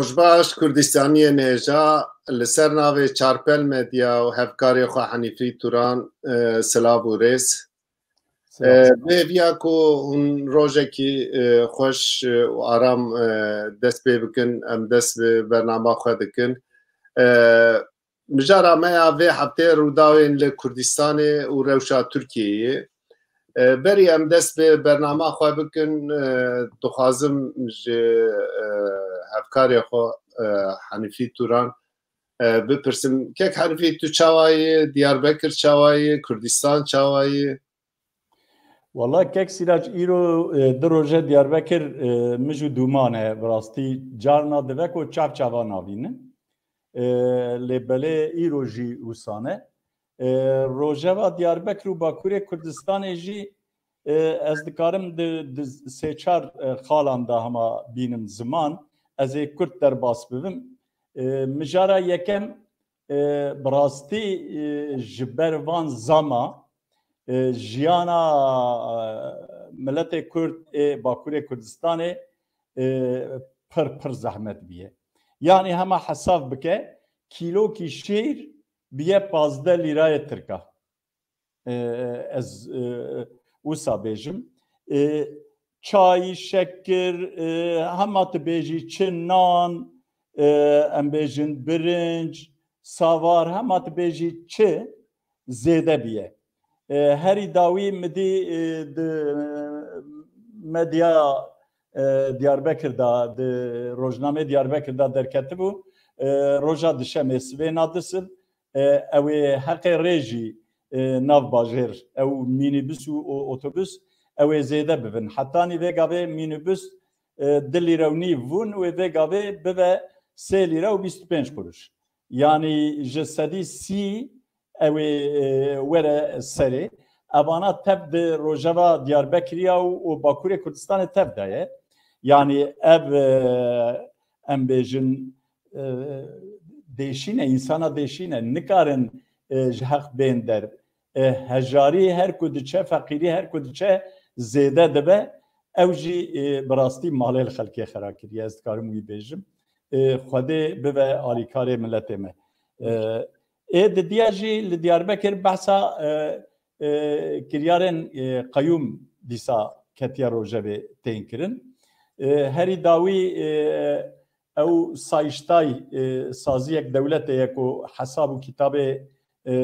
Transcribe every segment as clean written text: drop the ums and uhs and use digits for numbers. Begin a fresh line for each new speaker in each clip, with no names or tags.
Rojbaş Kurdistaniyê nêja li ser navê Çarpel Medya û hevkarê xwe Henîfî Turan silav û rêz. Bêviya ku hûn rojekî xweş û aram dest pê bikin, em dest bi bernama xwe dikin. Mijara me ya vê heftê rûdawên li Kurdistanê û rewşa Tirkiyeyê. Berî em dest bi bernama xwe bikin, dixwazim ji hevkarê xwe Henîfî Turan bipirsim. Kek Henîfî tu çawa yî, Diyarbekir çawa yî, Kurdistan çawa yî?
Vallahi kek Sirac îro di roje Diyarbekir min jî dûman e bi rastî carna dibe ku çavçava navînin. Lê belê îro jî wîsan e. Rojeva Diyarbekir û Bakurê Kurdistanê jî ez dikarim di sê çar xalan da hema bînim ziman ez ê Kurd derbas bibim. Mijara yekem bi rastî ji ber van zama jiyana milletê Kurd ê Bakurê Kurdistanê pir zehmet bîye. Yani hema hesab bike kîlokî şêr biye 15 lîrayê Tirka. Ez wisa bêjim. Çay, şekir, hema tu bêjî çi nan, em bêjin birinc, savar, hema tu bêjî çi zêde bîye. Herî dawî midî di medya Diyarbekir'da, di rojname Diyarbekir'da derketibû, roja dişemê sibê nadisib, ew ê heqê rêjî nav bajêr, ew mînîbus û otobüs ew ê zêde bibin. Hetanî vê gavê mînîbus 2 lîre û nîv bûn wê vê gavê bibe 3 lîre û 25 kuruş. Yani ji sedî sî ew ê were serê. Evana tev di rojeva Diyarbekirîya û Bakurê Kurdistanê tev daye. Yani ev em bêjin değişine, insana değişine nikarin ji heq bên der. Hejarî her ku diçe, feqîrî her ku diçe zêde dibe. Ew jî bi rastî malê li xelkê xera kiriye. Ez dikarim wî bêjim. Xwedê bibe alîkarê milletê me. Di diya jî li Diyarbekir behsa kiryarên qeyûm dîsa ketiya rojevê tên kirin. Herî dawî ew sayiştay saziyek dewletê ye ku hesab û kitabê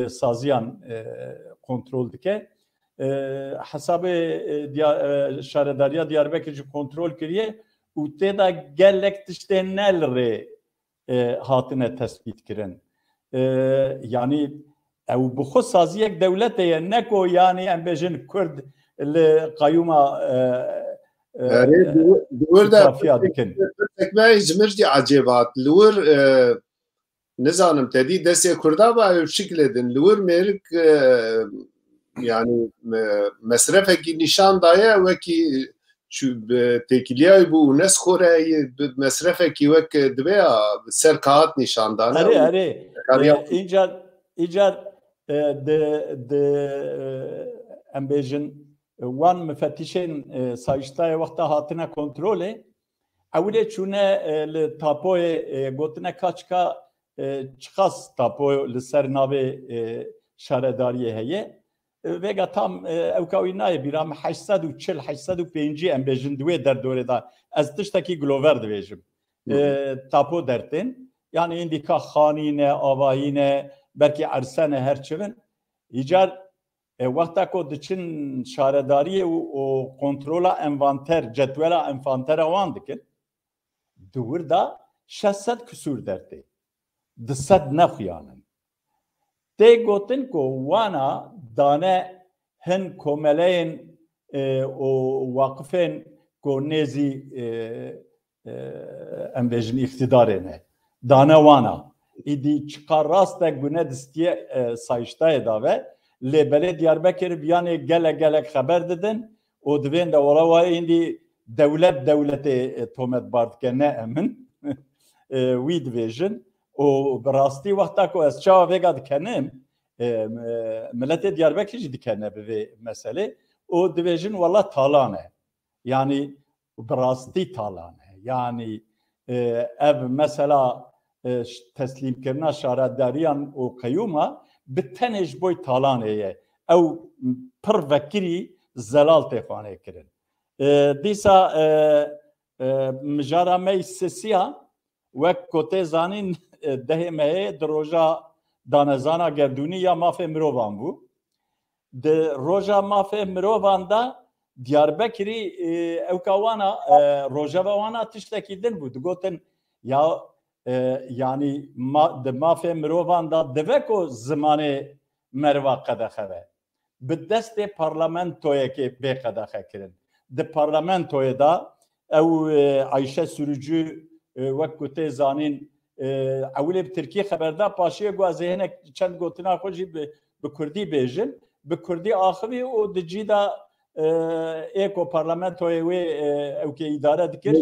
saziyan kontrol dike. Hesabê şaredariya Diyarbekir jî kontrol kiriye û têda gelek tiştên ne li rê hatine tespît kirin. Yani ew bi xwe saziyek dewletê ye ne ku yani em bêjin Kurd li qeyûma kafiya dikin.
Tekme ji mir jî acêb hat. Li wir nizanim tedî destê Kurda ba ew şikilê din. Li wir mêrik yani mesrefekî nîşan daye wekî têkiliya bû û nesxore mesrefekî wek dibe ya ser kahat nîşan dane.
Erê îcar em bêjin wan müfettişên sayiştayê wexta hatine kontrolê ewlê çûne li tapoyê gotine ka çiqas tapo li ser navê şaredariyê heye vêga tam ew ka wî nayê bîra me 840 850 em bêjin di wê derdorê da ez tiştekî gilover dibêjim. Tapo dertên yani îndîka xanîne, avahîne, belkî ersene her çivin îcar wexta ku diçin şaredariyê û kontrola envanter, cetwela envantera wan dikin di wir da 600 küsûr dertê. Di sed nexuyanin. Tê gotin ku wana dane hin komeleyên û waqifên ku nêzî em bêjin îxtidarê ne. Dane wana. İdî çiqa rastek gune distiye sayiştayê da ve lê belê Diyarbekir biyanê gelek xeber didin û divên de wala wayê îndî dewletê tometbar dike ne emin wî dibêjin û bi rastî wexta ku ez çawa vêga dikenim milletê Diyarbekir jî dikene bi vê meselê û dibêjin wala talan e. Yani bi rastî talan e. Yani ev mesela teslim kirina şaredariyan û qeyûma bi tenê ji bo talanê ye ew pir vekirî zelal tê xwanê kirin. Dîsa mijara me sesiya wek kotê zanîn dehê me heye di roja danezana gerdûnî ya mafê mirovan bû. Di roja mafê mirovan da Diyarbekirî ewka wana rojeva wana tiştekî din bû. Digotin ya yani di mafê mirovan da dive ku zimanê merva qedexe be. Bi destê parlamentoyekê bê qedexe kirin. Di parlamentoyê da ew Ayşe Sürücü wek ku tê zanîn ewilê bi Tirkiyê xeberda paşiyê guazê hinek çend gotina xwe jî bi Kurdî bêjin. Bi Kurdî axivî û di cî da êko parlamentoyê wê ewkê îdare dikir.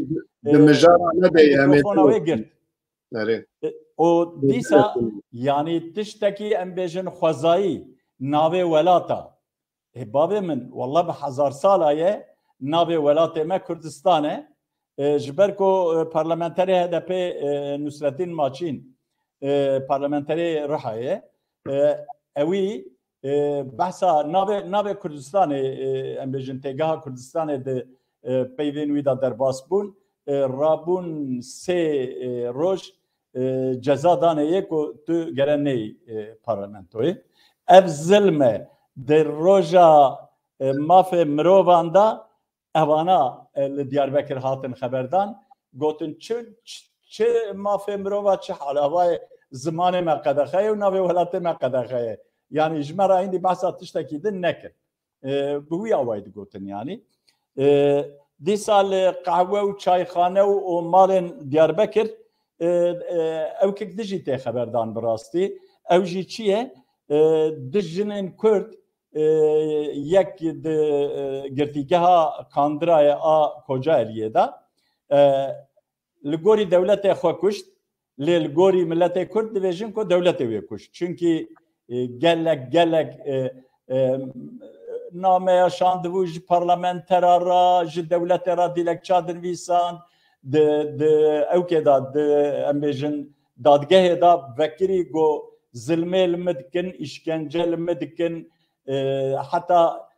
Di mijara nede
mikrofona wê girt. O dîsa yani tiştekî em bêjin xwezayî navê welata. Bavê min wallah bi hezar sala ye navê welatê me Kurdistan e. Ji ber ku parlamenterê HDP Nusretîn Maçîn parlamenterê Rihayê ewî behsa navê Kurdistanê em bêjin têgeha Kurdistanê di peyvên wî da derbas bûn rabûn sê roj ceza danê ku tu gere neyî parlamentoyê. Ev zilm e di roja mafê mirovan da evana li Diyarbekir hatin xeberdan gotin çi mafê mirova çi halavayê zimanê me qedexeye û navê welatê me qedexeye. Yani ji me re hîndî behsa tiştekî din nekir. Bi wî awayî digotin yani. Dîsa li qehwe û çayxane û malên Diyarbekir ewkek dijî tê xeberdan bi rastî. Ew jî çi ye? Di jinên Kurd yek di girtîgeha Kandirayê a Kocaeliyê da li gorî dewletê xwe kuşt lê li gorî milletê Kurd dibêjin ku dewletê wê kuşt. Çünkü gelek nameya şandibû ji parlamentera ra ji dewletê ra dilekça dinivîsan di ewkê da di em bêjin dadgehê da vekirî got zilmê li me dikin, işkence li me dikin, heta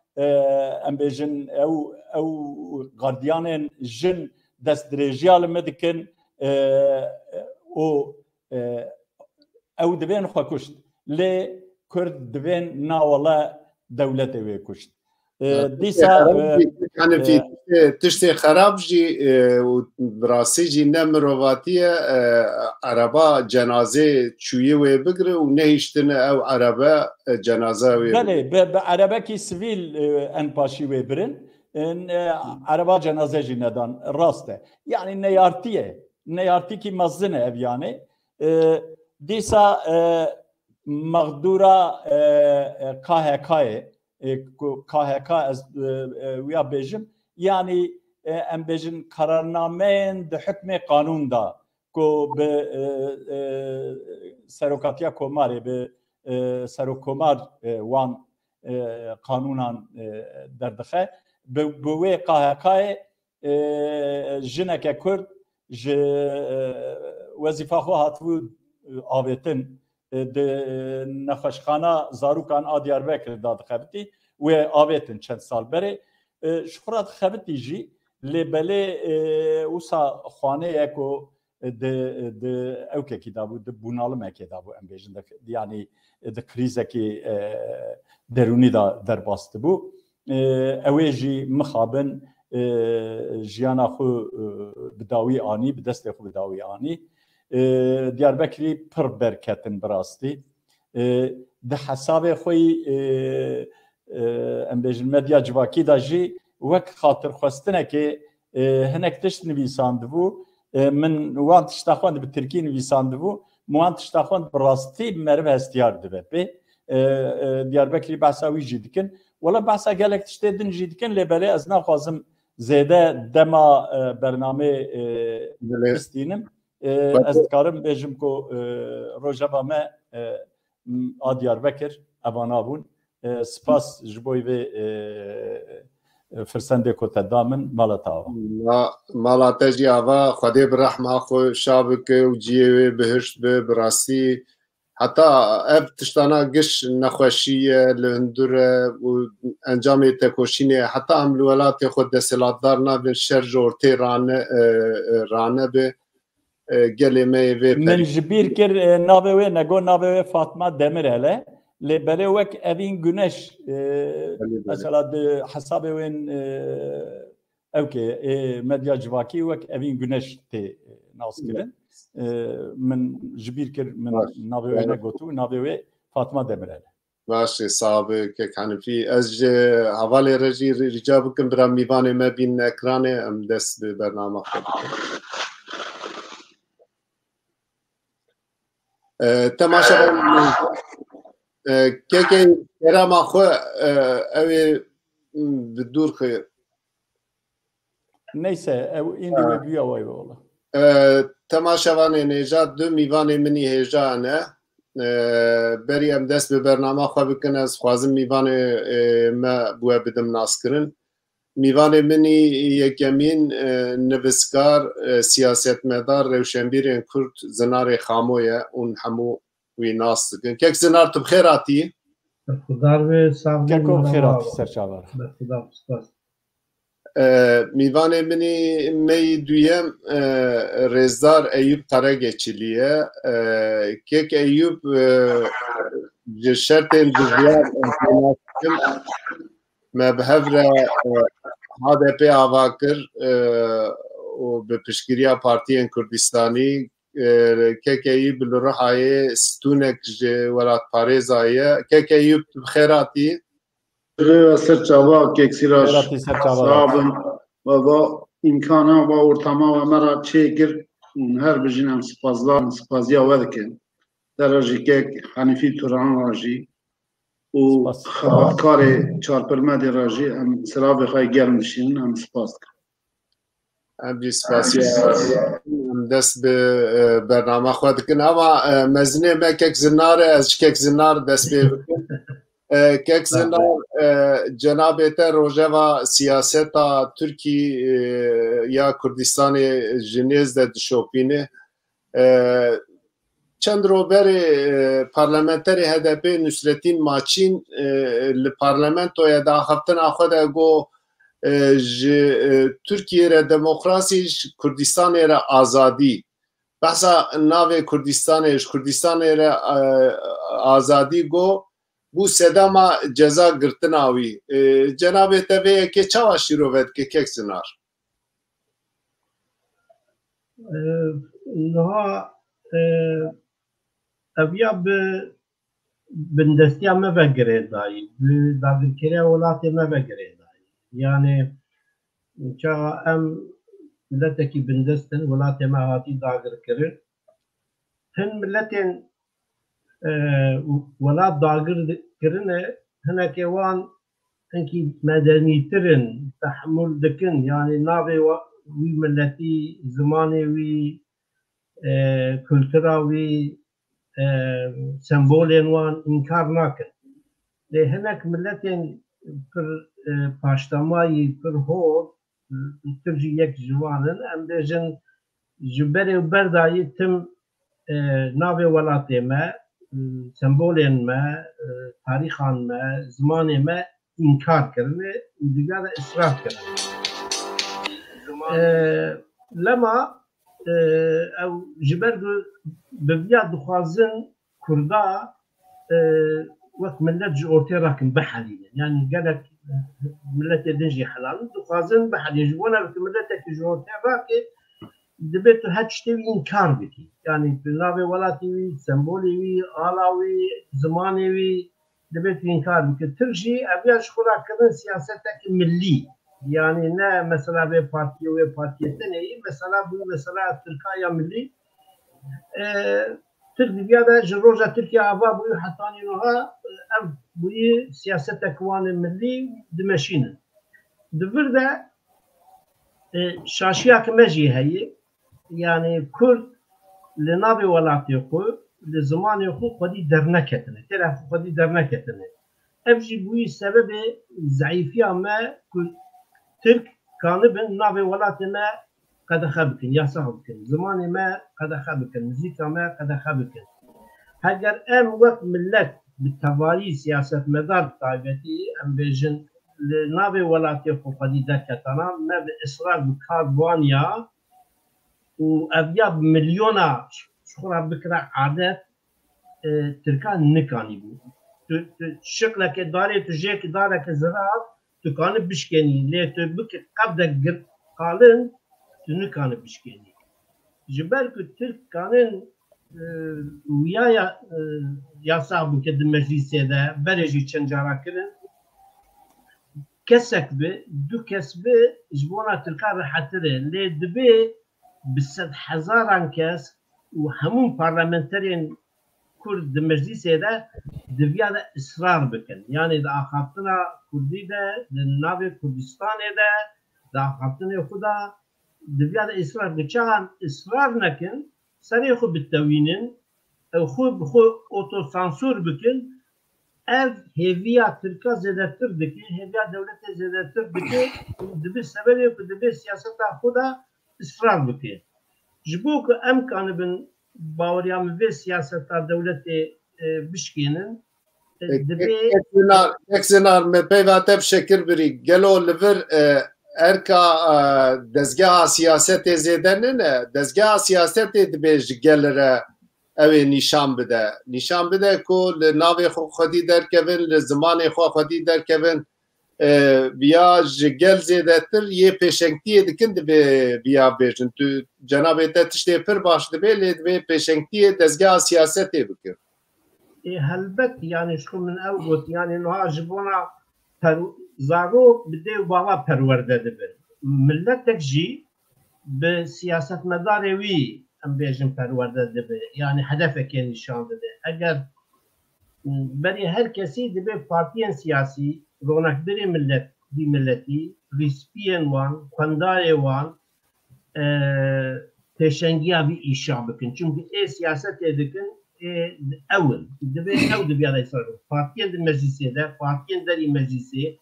em bêjin ew gardiyanên jin destdirêjiya li me dikin û ew dibên xwe kuşt. Lê Kurd dibên nawala dewletê wê kuşt. Dîsa
tiştê xerab jî rastî jî ne mirovatî ye ereba cenazê çûyê wê bigire û nehîştine ew erebe cenaza wê.
Belê bi erebekî sivîl en paşî wê birin ereba cenazê jî nedan rast e. Yani neyartî ye. Neyartîkî mezin e ev yani. Dîsa mağdura KHK'ye KHK wîya bêjim yani em bêjin kararnameyên di hikmê kanûn da ku bi serokatiya komarê bi serokkomar wan kanûnan derdixe bi wê KHK'ye jineke Kurd ji wezîfa xwe hatibû avêtin di nexweşxana zarokan a Diyarbekir da dixebitî wê avêtin çend sal berê ji xwe re dixebitî jî lê belê wisa xwaneyê ku di ewkekî dabû di bûnalimekê dabû em bêjin yani di krîzekî derûnî da derbas dibû ew ê jî mixabin jiyana xwe bi dawî anî bi destê xwe bi dawî anî. Diyarbekirî pir berketin bi rastî. Di hesabê xwe em bêjin medya civakî da jî wek xatirxwestinekê hinek tişt nivîsandibû min wan tişta xwe bi Tirkî nivîsandibû wan tişta xwe bi rastî meriv hestiyar dibe pê Diyarbekirî behsa wî jî dikin wala behsa gelek tiştê din jî dikin lê belê ez naxwazim zêde dema bernamê bistînim. Ez dikarim bêjim ku rojeva me a Diyarbekir evana bûn. Spas ji bo vê فرسندê ku te da min mala te ava.
Mala te jî ava Xwedê bi rehma xwe şa bike û ciyê wê bihişt bi bi rastî heta ev tiştana giş nexweşiye li hundir û encamê tekoşînê heta em li welatê xwe deshilatdar nabin şer ji ortê ranebe gelê me yê vê
Min ji bîr kir navê wê nego navê wê Fatma Demirel e lê belê wek evîn güneş mesela di hesabê wên evkê medya civakî wek evîn güneş tê naskirin min ji bîr kir min navê wê negotu navê wê Fatma Demirel.
Başê sabe kek Hanifî ez ji hevalê re jî rica bikim bira mîvanê me bînin ekranê em dest bi bernama xwe bikin. Temaşevan kekê kerama xwe ew ê bi dûr xwe
Neyse ew îndî wê güya wê ola.
Temaşevanê nêja du mîvanê min î hêja hene berî em dest bi bernama xwe bikin ez xwazim mîvanê me bû we bidim naskirin. Mîvanê min î yekemîn nivîskar siyasetmedar rewşenbîrên Kurd Zinarê Xamo ye û hemû wî nas dikin. Kek Zinar tu bi xêr hatî?
Keko bi xêr hatî serçavar.
Mîvanê min î meyî duyem Rêzdar Eyûb Qaregeçilî ye. Kek Eyûb ji şertên dijwar me bi hev re HDP ava kir û bi piştgiriya Partiyên Kurdistanî kek Eyûb li Rihayê stûnek ji welatparêza ye. Kek Eyûb tu bi xêr hatî?
Serçava kek Sîrac sabim ve imkana ve ortama ve mera çêkir her bijîn em spazlar spaziya we dikin. Dere jî kek Hanifî Turan jî û xebatkarê Çarpirmedê re jî em siravê xwe gelmişîn em spas dikin.
Em jî spasiya em dest bi bernama xwe dikin ama mezinê me kek Zinar e ez ji kek Zinar dest pê bikim. Kek Zinar cenabê te rojeva siyaseta Tirkî ya Kurdistanê ji nêz de dişopîne çend roberê parlamenterê HDP Nusretîn Maçîn li parlamentoya da axeftina xwe de got ji Tirkiyê re demokrasî ji Kurdistanê re azadî behsa navê Kurdistanê ji Kurdistanê re azadî got bû sedema ceza girtina wî. Cenabê te vê yekê çawa şîrove dike kek Zinar?
Niha eviya bi bindestiya me vegirê dayî bi dagirkiriya welatê me vegirê dayî. Yani çawa em milletekî bindestin welatê me hatî dagirkirin hin milletên welat dagirkirine hinekê wan hinkî medenîtirin tehmûl dikin yani navê wî milletî zimanê wî kültura wî sembolên wan inkar nakin. Lê hinek milletên pir paştemayî pir hor tir jî yek ji wan in em bêjin ji berê berdayî tim navê welatê me sembolên me tarîxan me zimanê me inkar kirine û digare israf kirin. Lema ew ji ber bi vêya dixwazin Kurda wek millet ji ortê rakin bihelînin yani gelek milletê din jî helalin dixwazin bihelînin ji wana milletekî ji ortê rakê dibe tu her tiştê wî inkar bikî yani navê welatê wî sembolê wî ala wî zimanê wî dibe tu inkar bikî tir jî eviya ji xwe re kirin siyasetekî millî yani ne mesela vê partiye wê partiyê te neyî mesela bu mesela Tirkaya millî Tirkiye de ji roja Tirkiye ava bûyî hetanî niha ev bûyî siyasetek wan ê millî dimeşînin. Di vir de şaşiyek me jî heye yani Kurd li navê welatê xwe li zimanê xwe xwedî derneketine têra xwedî derneketine. Ev jî bûyî sebebê zeyîfiya me ku Türk kanıbın nave velatime kadeha bikin, yasa bikin. Zamanı me kadeha bikin, müzika me kadeha bikin. Eğer em vakt millet bitavali siyaset medar taybeti em bejin nave velatı xopadi derketana me bi ısrar bi karbanya و evya milyona şura bikra adet Türkan nikani bu. Şıkla ki dare tujek dare ki ziraat tu kanı bişkeni le tu bik qabda gir qalın tu nikani bişkeni. Jiber ki Türk kanın uyaya yasa bu ki meclise de bereji çencara kirin kesek bi du kesbi jbona Türkan rahatire le dibe بسد هزاران کس و همون پارلمانترین کرد در مجلس ده دویا ده اصرار بکن یعنی ده آخافتنا کردی ده ناو کردستان ده ده آخافتنا خدا دویا ده اصرار بچان اصرار نکن سری خود بتوینن خود اوتوسانسور بکن ev heviya Türk'a zedetir deki heviya devlete zedetir deki dibi sebebi dibi siyasete xuda ısrar bike. Jibuk em kanibin bavriyam ve siyaseta devleti bişkinin
eksenar me peyvateb şekir biri gelo liver erka dezgaha siyasete zedenin dezgaha siyasete dibe gelere ev nişan bide. Nişan bide ku navê xwe xwedî derkevin, li zimanê xwe xwedî derkevin biya ji gel zêdetir yê pêşengtiyê dikin divê biya bêjin. Tu cenabê te tiştê pir baş dibe lê divê pêşengtiyê dezgeha siyasetê bikir.
Helbet yani şu min ew got yani niha ji bona zarok bi dêw bava perwerde dibin. Milletek jî bi siyasetmedarê wî em bêjin perwerde dibe. Yani hedefekê nîşan dide. Eger berî her kesî dibe partiyên siyasî ronakberê millet bir milletî rispiyên wan, xwendarê wan pêşengiya vî îşa bikin. Çünkü siyasetê dikin ewin. Dibe ew dibiya da partiyên di meclisê de, partiyên derî meclisê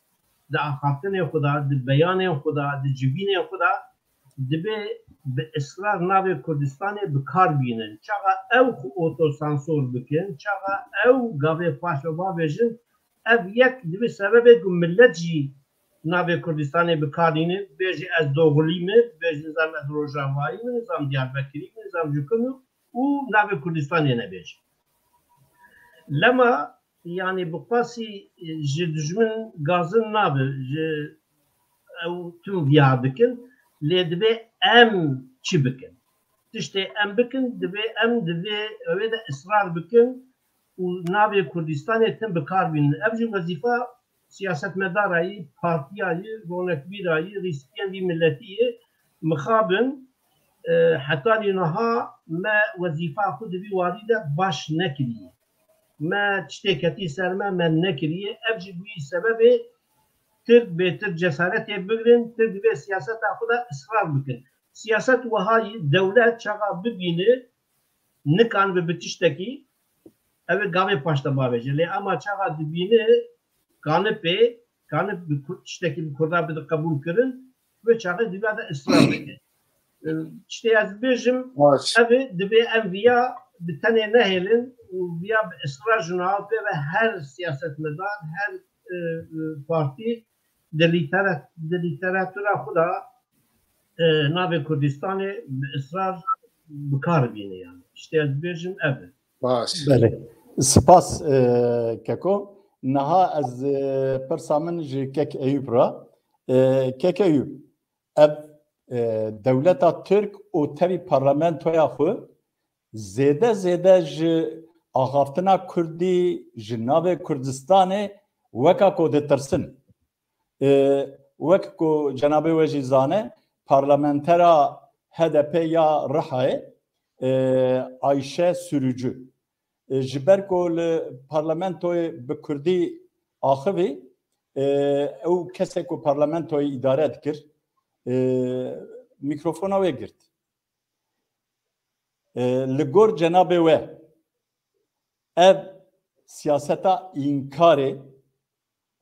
di axaftinê xwe da, di beyanên xwe da, di civînên xwe da dibe bi ısrar navê Kurdistanê bi kar bînin. Çaxa ew otosansor bikin, çaxa ew gavê paş ve bavêjin ev yek dibe sebebê ku millet jî navê Kurdistanê bi kar bînin bêjî ez Doğulî me, bêjî nizam ez Rojavayî me, nizam Diyarbekirî me, nizam Jûkûn û navê Kurdistanê nebêjin. Lema yani bu qasî ji dijmin gazin nabe ji ew tüm diya bikin lê dibe em çi bikin. Tiştê em bikin dibe em dibe ew de ısrar bikin û navê Kurdistanê tim bi kar bînin. Ev jî wezîfa siyasetmedarayî, partiyayî, ronekbîrayî, rîspiyên vî milletiyê mixabin heta niha me wezîfa xwe di vî warî de baş nekiriye. Me tiştê ketî ser me nekiriye. Ev jî bu sebebê Türk bêtir cesaretê bigirin, Türk divê siyaseta xwe de ısrar bikin. Siyaset wehayî dewlet çaxa bibîne nikan bi tiştekî ew ê gavê paş de bavêje. Lê ema çaxa dibîne kanipê kanip bi tiştekî bi Kurda bi qebûl kirin ve çaxa divê de ısrar bikin. Tiştê ez bêjim ev divê em viya bi tenê nehêlin û viya bi ısrar ji niha pê ve her siyasetmedar, her partî di lîteratûra xwe da navê Kurdistanê bi ısrar bi kar bîne yani. İşte ez bêjim ev.
Baş.
Belê. Spas Keko. Niha ez pirsa min ji Kek Eyûb ra. Kek Eyûb ev dewleta Türk û tevî parlamentoya xwe zêde ji axaftina Kurdî ji navê Kurdistanê weka ku ditirsin. Wek ku cenabê we jî zane parlamentera HDP ya Rihayê Ayşe Sürücü ji ber ku li parlamentoyê bi Kurdî axivî ew kesek ku parlamentoyê îdare dikir mikrofona wê girt. Li gor cenabê we ev siyaseta înkarê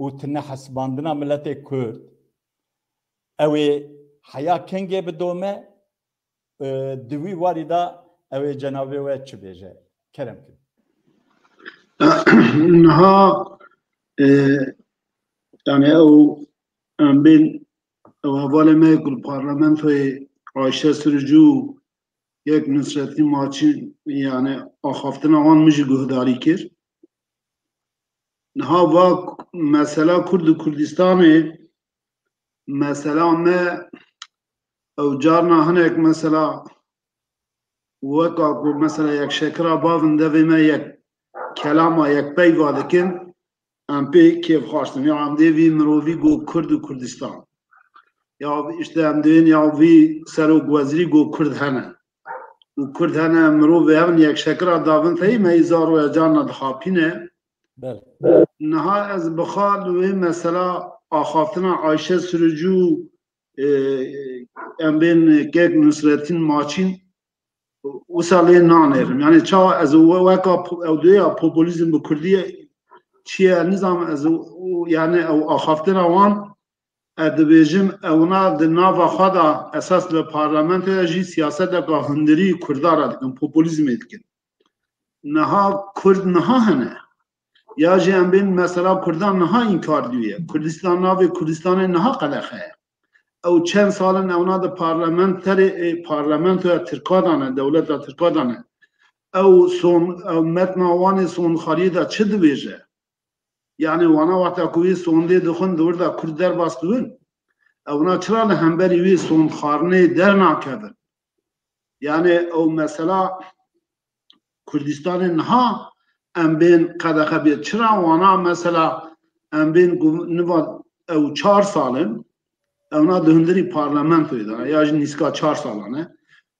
û tune hesibandina milletê Kurd او حیا کنگه بدومه دوی واردا او جنابه و چه بیجه کرم کن
نها يعني او بين او حواله ما يقول البرلمان في عايشه سرجو یک نصرتی ماچی يعني آخافتن آن مجی گهداری کرد نها با مثلا کرد و کردستان مثلا ما او جارنا هنه یک مثلا وکا مثلا یک شکر باونده و ما یک کلام یک پی وادکن ام پی کیف خواستم یا ام دیوی مروی گو کرد و کردستان یا اشته ام دیوین یا وی سر و گوزری گو کرد هنه و کرد هنه مروی همون یک شکر داون تایی میزار و جان دخاپینه نها از بخار و مثلا آخافتنا عایشه سرجو ام بین که نصرتین ماچین وصل نانيرم يعني شو از وكا او دويا بوبوليزم بكرديه چيه نظام از يعني او اخافتنا وان ادبيجم اونا دناوا خدا اساس للبرلمان تجي سياسه د هندري كردار دكن بوبوليزم دكن نها كرد نها هنه يا جي ام بين مثلا كردان نها انكار دويه كردستان ناوي كردستان نها قلخه او چند سالن اونا د پارلمنت ترکادانه دولت ترکادانه او سون او متناوان سون خريده چه دویجه يعني وانا وقتا کوی سونده دخون دور دا کرد در باستون اونا چرا همبری وی سون خارنه در ناکدن يعني او مثلا کردستان نها ام بین قدخه بید چرا وانا مثلا ام بین نوا او 4 سالن اونا دهندری پارلمنت داره یا نیسکا 4 سالانه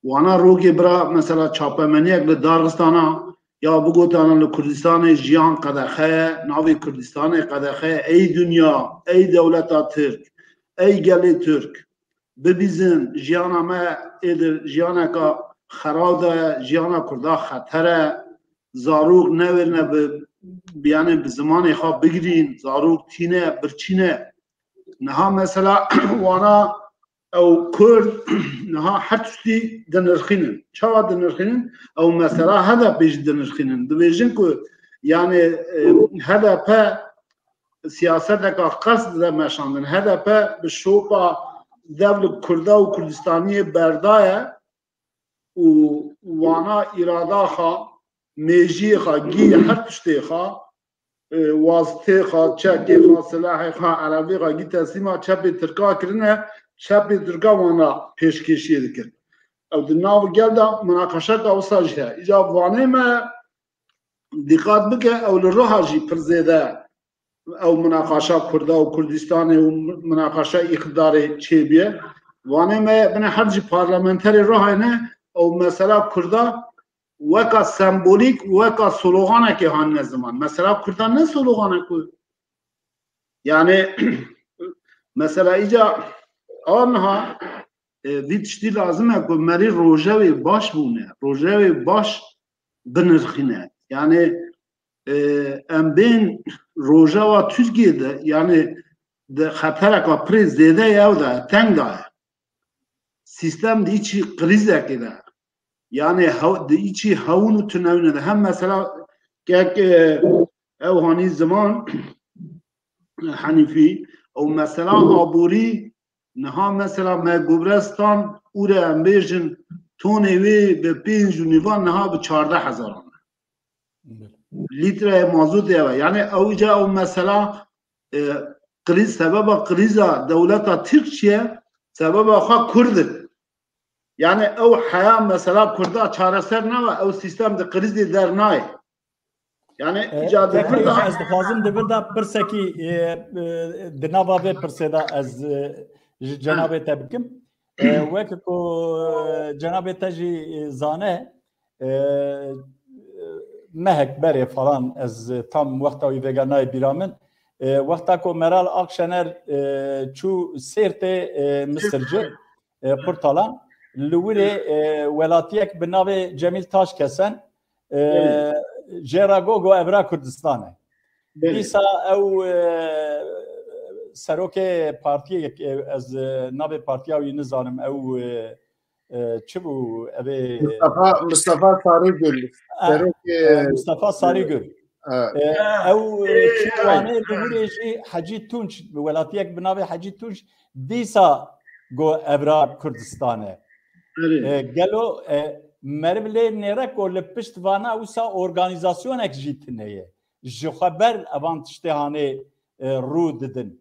وانا روگی برا مثلا چاپمنیک لدارستانا یا بگوتانا لکردستان جیان قدخه ناوی کردستان قدخه ای دنیا ای دولتا ترک ای گلی ترک ببیزن جیانا ما ایدر جیانا که خراده جیانا کرده خطره زاروق نورنه بیانه بزمان خواب بگیرین زاروق تینه برچینه نها مثلا وانا او كرد نها حتى دنرخينن شو دنرخينن او مثلا هذا بيج دنرخينن دبيجنكو يعني هذا با سياستك قصد مشاندن هذا با بالشوبه دولة كردا وكردستانية برداية وانا إرادة خا ميجي خا جي حتى خا واسطه خا چکی خا سلاح خا عربی خا گی تسلیما چپ ترکا کرنه چپ ترکا وانا پیشکشی دکر او دناو گلدا مناقشه تا وساجه اجاب وانه ما دقت بکه او لروها جی پرزیده او مناقشه کرده و کردستان و مناقشه اقدار چی بیه وانه ما بنا هر جی پارلمانتری روها نه او مثلا کرده وکا سمبولیک وکا سلوغانه که هان نزمان مثلا کردن نه سلوغانه که یعنی مثلا ایجا آنها ویتشتی لازمه که مری روژه باش بونه روژه باش بنرخینه یعنی ام بین روژه و ترکیه ده یعنی ده خطر که پریز دیده یاو ده تنگ ده سیستم دی چی قریزه که ده يعني دي شيء هون وتناولنا هم مثلا كاك او هاني زمان حنيفي او مثلا عبوري نها مثلا ما قبرستان اوره امبيجن توني وي ب 5 نيفان نها ب 14000 لتر مازوت يعني او جا او مثلا قريز سبب قريزا دولة تركيا سبب خا كرد يعني او حياة مثلا كردا چارەسەر ناوە او سيستم د قريزي در ناي يعني ايجاد
كردا از دخوازم دبردا برسكي دناوا به برسدا از جناب تبكم وكو جناب تجي زانه مهك بري فلان از tam وقتا ويغاناي بيرامن وقتا كو مرال اكشنر چو سيرته مسترجه پورتالان لوری ولاتیک به نام جمیل تاش کسن جراگوگو ابرا کردستانه دیسا او سروک پارتی از ناب پارتی اوی نزانم او چه بو
مصطفى ساریگل
مصطفى ساریگل او چوانه بگوریشی حجی تونچ ولاتیک بنابه حجی تونچ دیسا گو ابرا کردستانه گلو مربله نرک و لپشت وانا اوسا ارگانیزاسیون اک جیتنه جو خبر اوان تشتهانه رو ددن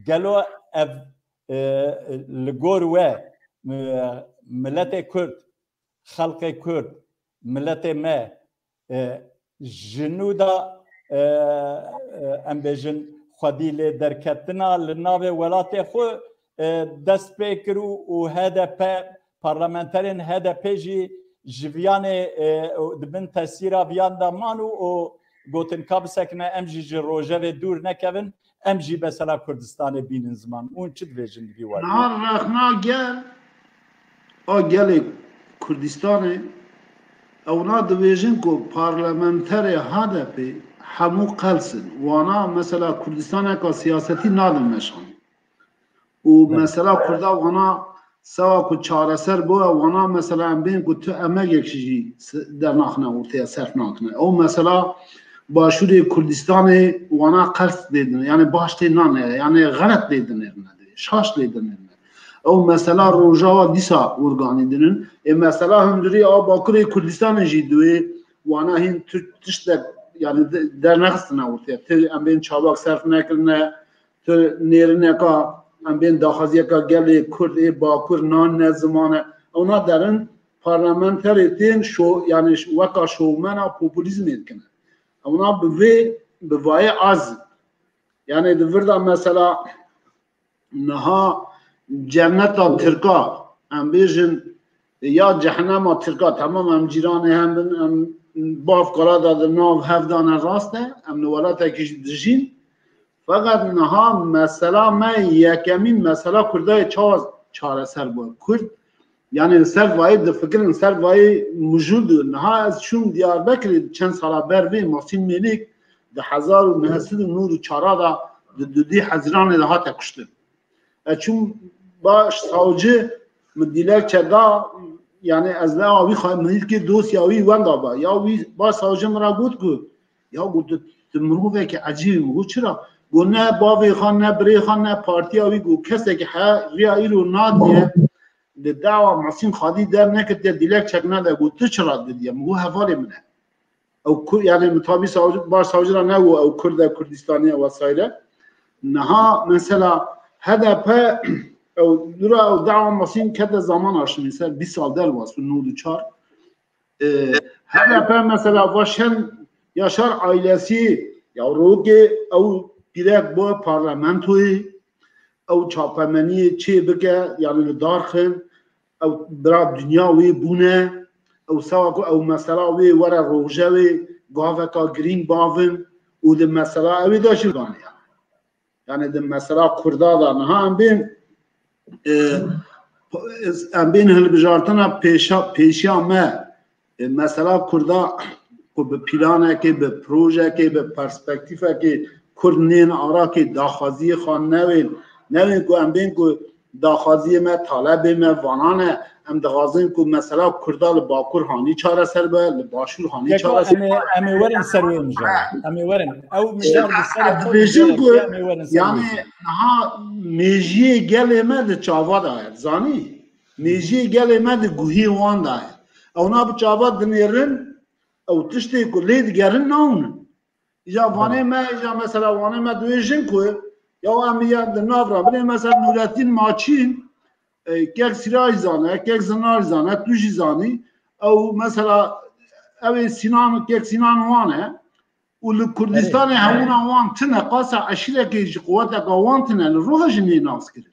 گلو اف لگور و ملت کرد خلق کرد ملت ما جنودا ام بجن خودی ل درکتنا لناو ولات خو دست بکرو و هدف پارلمانترین هدف جی جویان دبن تاثیر بیان دمانو و گوتن کاب سکنه ام جی روجه و دور نکوین ام جی مثلا کردستان بینن زمان اون چه دویژن بیوار
نهار رخنا گل گل کردستان اونا دویژن کو پارلمانتر هدف همو قلسن وانا مثلا کردستان کا سیاستی نادم نشان و مثلا کردا وانا سوا کو چاره سر بو وانا مثلا بین کو تو امه یک چیزی در ناخنه ورته صرف ناکنه او مثلا باشور کردستان وانا قلس دیدن یعنی باشتی نه یعنی غلط دیدن نه شاش دیدن او مثلا روجا دیسا ورگانیدن مثلا همدری باکوری کردستان جیدوی وانا هین تشت yani dernekstine ortaya. Em ben çabuk sarf nekirne, nerine ka em ben daxaziye ka geli Kurd Bakur nan ne zamanı. Ona derin parlamenterin şo yani vaka şovmena popülizm etkine. Ona be vay az. Yani devirda mesela naha cenneta Türka em bejin ya cehennem Türka tamam em ciranı hem ben باف قرار داده ناو هفدان راسته ام نولاته کش دجین فقط نها مثلا ما یکمین مثلا کردای چهار سر بود کرد یعنی سر وای د فکرن سر وای موجود نها از چون دیاربکر چند سال بروی محسن ملک د 1994 دا دی حزران ده ها تکشته چون باش ساوجه مدیلک چدا yani az la avi xamil ki dosyavi wanda ba ya vi ba savcı mra gut ku ya gut tmru ve ki acib bu çira gona ba vi xan ne bre xan ne parti avi gu kese ki ha riya ilu nadiye de dava masin khadi der ne ki dilek çekna da gut çira dedi bu havale mine او yani mutabi savcı ba savcılar ne o او Kurd Kurdistaniye vesaire naha mesela HDP او درا او دعوا ماسین کده زمان آشن مثلا 20 سال در واسه 94 HDP mesela واشن yaşar ailesi ya roge او direkt bu parlamentoyu او çapamani çe bike yani darxın او برا dünya ve bune او sava او mesela ve vara roje ve gavaka green bavın o de mesela evi daşır yani de mesela kurda da ha ben ام بین هلبجارتنا پیشا ما مثلا کردا کو به پلانه که به پروژه که به پرسپکتیفه که کردنین آرا که داخازی خان نوین کو ام بین کو داخازی ما طالب ما وانانه ام دغازین کو مثلا کردا باکور هانی چاره سر به باشور هانی چاره سر
ام ورن سروی مجا ام ورن او مجار
yani ha meji gelmedi çavad ayet zani meji gelmedi guhi wanda ona bu çavad dinirin او tişte ku led gerin naun ya vane ma ya mesela vane ma duyejin ku ya am ya de navra bile mesela Nurettin Maçin kek siray zane kek zanar zane tuji zani او مثلا او Sinan kek Sinan vane والكردستان هونا وان تنا قاسا عشيرة كي قواتك وان تنا الروح جني ناس كده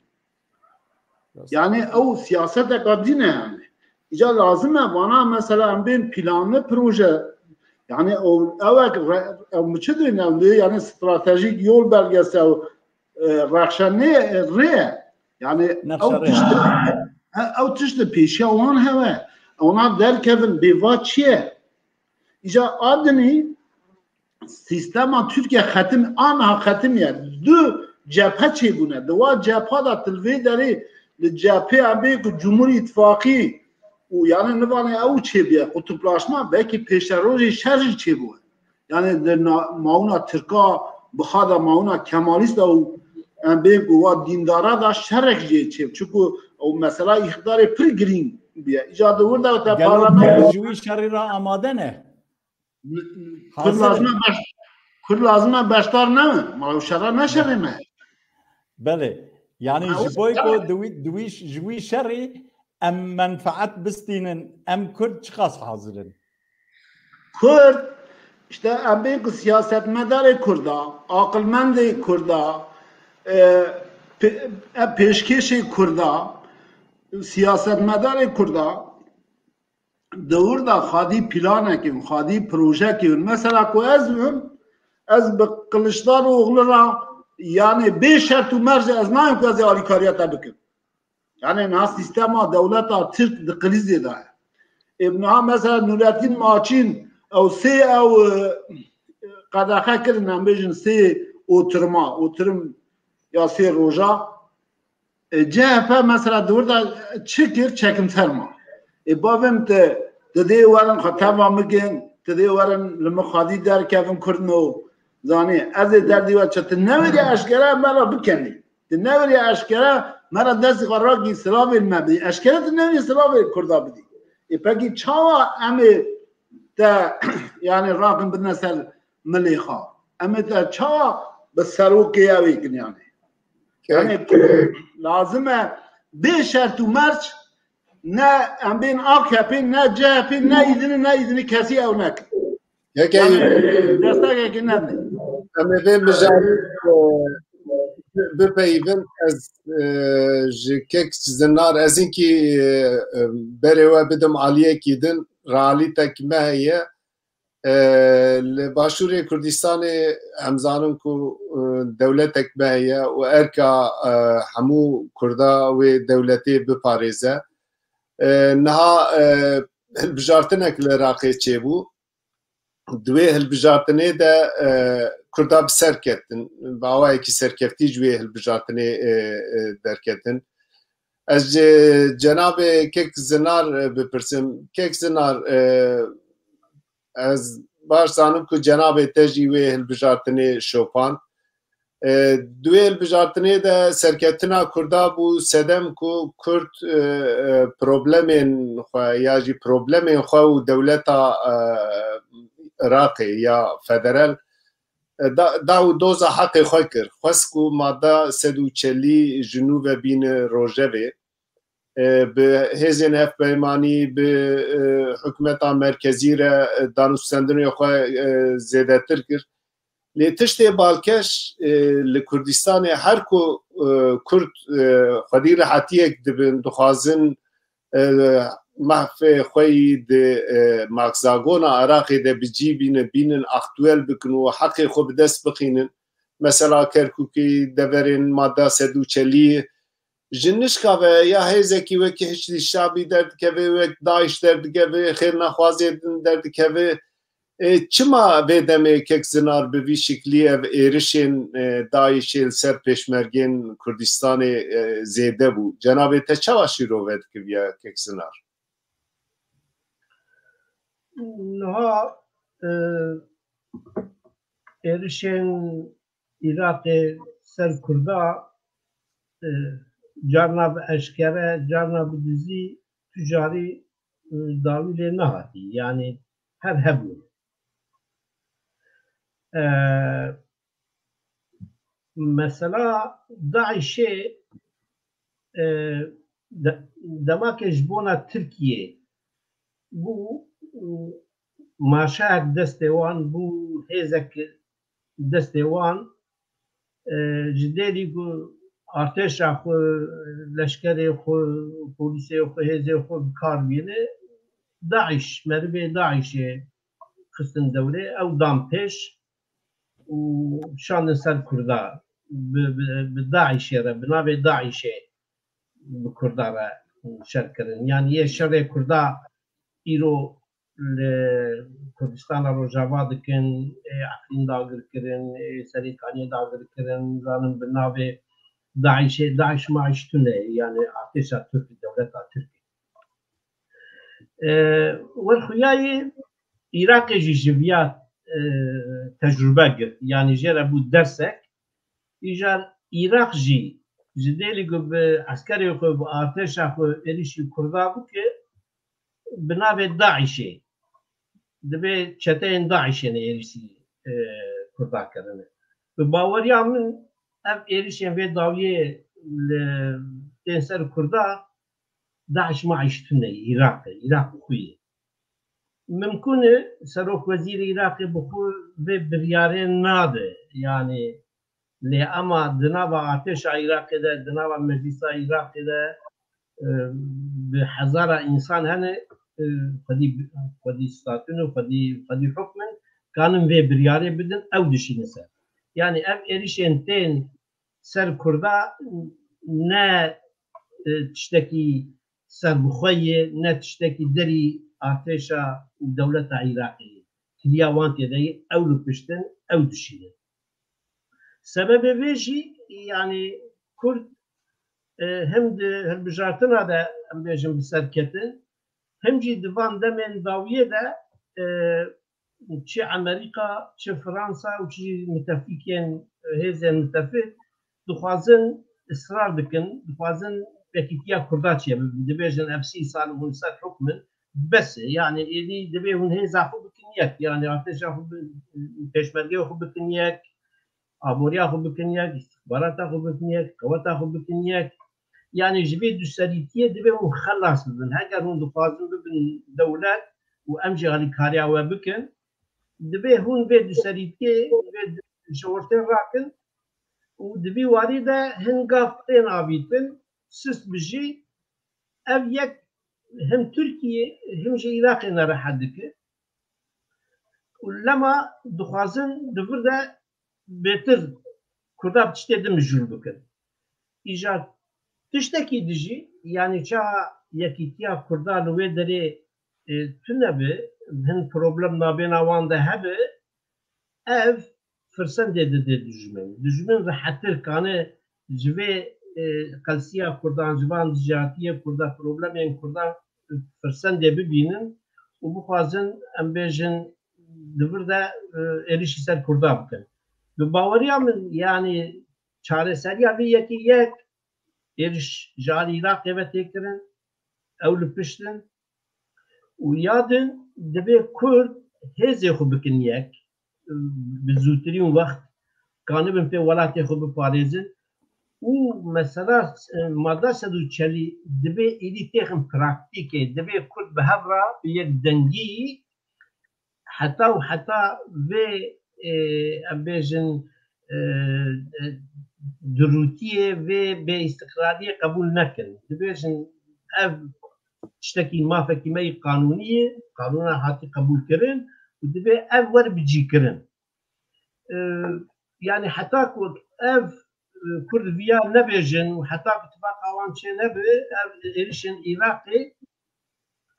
يعني او سياستك قدينة يعني إجا لازمه وانا مثلا بين بلانه بروجه يعني او مشدين يعني استراتيجيك يول belgesi او رخشانه ري يعني او تشت بيشا وان هوا اونا در كيفن بيواتشيه إجا آدني سیستما Türkiye xatim ana xatim ya du جبهه چی بونه دوا جبهه دا تلوی داری لجبهه ابی که جمهوری اتفاقی و یعنی نوانه او چی بیه قطبلاشما بلکه پیشروی شرج چی بونه یعنی در ماونا ترکا بخادا ماونا کمالیست و ابی گوا دیندارا دا شرک جی چی چکو او مثلا اقدار پر گرین بیه ایجاد ورده و تا
پارلمان جوی شری را آماده نه
کل لازمه بشتار نه ما شرا نشرمه
بله یعنی جبوی کو دویش جوی شری ام منفعت بستینن ام کرد چقاس حاضرن
کرد işte ام bir siyasetmedar Kurda, akılmend Kurda, peşkeş Kurda, siyasetmedar Kurda, doğruda xadi plan ekim, xadi proje ekim. Mesela ko ez bi Kılıçdaroğlu ra yani 5 şart u merce ez nayim ki ez alikariyata bikim. Yani na sistema devleta Türk de krizi da. İbnha mesela Nurettin Maçin او سه او قداخه کردن بیشن سه oturum یا سه روزا CHP mesela burada çekimsel ma bavim te dedi varın xatama mıgın dedi varın lmxadi der kevin kurdno zani az derdi ve çatı nevri aşkara mera bikeni nevri aşkara mera dest qaragi sılav elmedi aşkara nevri sılav kurda bidi peki çava emi تا يعني راقم بالنسل مليخا اما تا تشا بالسروك ياوي يعني لازمه بشرط ومرش نا ام بين اكابين نا جابين نا يدني كاسي او نك
يعني
دستاك كنادي
اما بين مجال بپیون از جکک زنار از اینکه بره و بدم عالیه کیدن رالی تکمه هیه لباشور کردستان همزانم کو دولت تکمه هیه و ارکا همو کردا و دولتی بپاريزه نها هلبجارتنك لراقي چيبو دوی هلبجارتنه ده کردا بسرکتن باوایی که سرکفتی جوی هلبجارتنه درکتن از جناب کک زنار بپرسم کک زنار از باش زانم که جناب تجیوی هلبجارتنه شوپان دوی هلبجارتنه ده سرکتنا کردا بو سدم که کرد پروبلمین خواه یا جی پروبلمین خواه و دولتا راقي يا فدرال داو دوزا حقي خوكر خسكو مادا سدو چلي جنوب بين روجبي بهزين اف بيماني بحكومتا مركزي را دانوستندن يخوا زيادة تركر لتشتي بالكش لكردستان هر كو كرد خدير حتيك دبن دخازن محفه خوی د ماکزاگونا عراقی د بجی بینن اختوال بکنو و حق خو بدست بخینن مثلا کرکوکی دورین ماده سدو چلی جنش کاوه یا هیزکی وکی هشتی شعبی درد کبه وک دایش درد کبه خیر نخوازی درد کبه چما بدمه کک زنار به وی شکلی او ایرشین دایشیل سر پیشمرگین کردستان زیده بو جنابه تا چواشی رو ود که بیا کک زنار
نها ایرشین عراق سر کردا جارنا اشکره جارنا بدزی تجاری داویل نهاتی yani her hebun mesela Daiş'e demek jbona Türkiye bu maşak destevan bu hezek destevan ciddi bu arteş xo leşkeri xo polisi xo heze xo karbine Daesh merve Daesh'e kısın devre ev dampeş و شان سر کردا به داعش را بنابه داعش به کردا را شر کردن یعنی یه شر کردا ایرو کردستان روجاوا دکن عفرین داگر کرن سریکانی داگر کرن زانم بناوی داعش معیشتونه یعنی ارتشا ترکی دولت ترکی والخیای عراق جیجویات تجربه گرت یعنی جرا بود درسک ایجار عراق جی جدیلی گو به عسکری خو به ارتشا خو اریشی کردا بود که بناوی داعشه دبی چتین داعشه نه اریشی کردا کرنه به باوریا من ev êrişên vê dawiyê li tên ser Kurda Daeş maîştune Iraqê, Iraq xwe ye. Mimkûn e Serokwezîrê Iraqê bi xwe vê biryarê nade. Yani lê ema di nava artêşa Iraqê de, di nava meclîsa Iraqê de bi hezara însan hene xwedî statûn û xwedî hukmin kanin vê biryarê bidin ew dişîne ser. Yani ev êrişên tên ser Kurda ne tiştekî serbixwe ne tiştekî derî artêşa dewleta Iraqê ye. Kiliya wan tê de ye ew li piştin ew dişîne. Sebebê vê jî yani Kurd hem di hilbijartina de em bêjin bi ser ketin hem jî di van demên dawiyê de çi Amerîka, çi Fransa û çi müttefikên hêzên müttefik dixwazin israr dikin, dixwazin vekîtiya Kurda çiye dibêjin ev 30 sal hûn ser hukmin bes e yani êdî divê hûn hêza xwe bikin yek yani artêşa xwe pêşmergeya xwe bikin yek aboriya xwe bikin yek istihbarata xwe bikin yek qeweta xwe bikin yek yani ji vê duserîtiyê divê hûn xelas bibin heger hûn dixwazin bibin dewlet û em jî alîkariya we bikin divê hûn vê duserîtiyê vê şewertên rakin û di vî warî de hin gav tên avîtin sist bijî ev yek hem Tirkiye hem jî Iraqê nerehet dike û lema dixwazin di vir de bêtir Kurda bi tiştê din mijûl bikin. Îja tiştekî dijî yani çawa yekîtiya Kurda li wê derê tune bi hin problem nabêna wan de hebe ev firsendê dide dijmin. Dijmin rehetir kane ji vê qelsiya Kurdan ji van dijatiyê Kurda problemên Kurdan firsendê bibînin û bixwazin em bêjin di vir de êrişî ser Kurda bikin. Bi baweriya min yani çareseriya vê yekî yek êriş ji alî Iraqê ve têkirin ew li piştin û yadin divê Kurd hêzê xwe bikin yek bi zûtirîn wext kanibin pê welatê xwe biparêzin û mesela madda 140 divê êdî têxin praktîkê divê Kurd bi hev re bi yek dengî heta û heta vê em bêjin dirûtiyê vê bê îstiqrariyê qebûl nekin. Dibêjin ev tiştekî mafekî me yê qanûnî ye, qanûna hatî qebûlkirin û divê ev werbicîkirin. Yani heta ku ev Kurd viya nebêjin û heta ittifaqa wan çê nebe ev êrişên Iraqê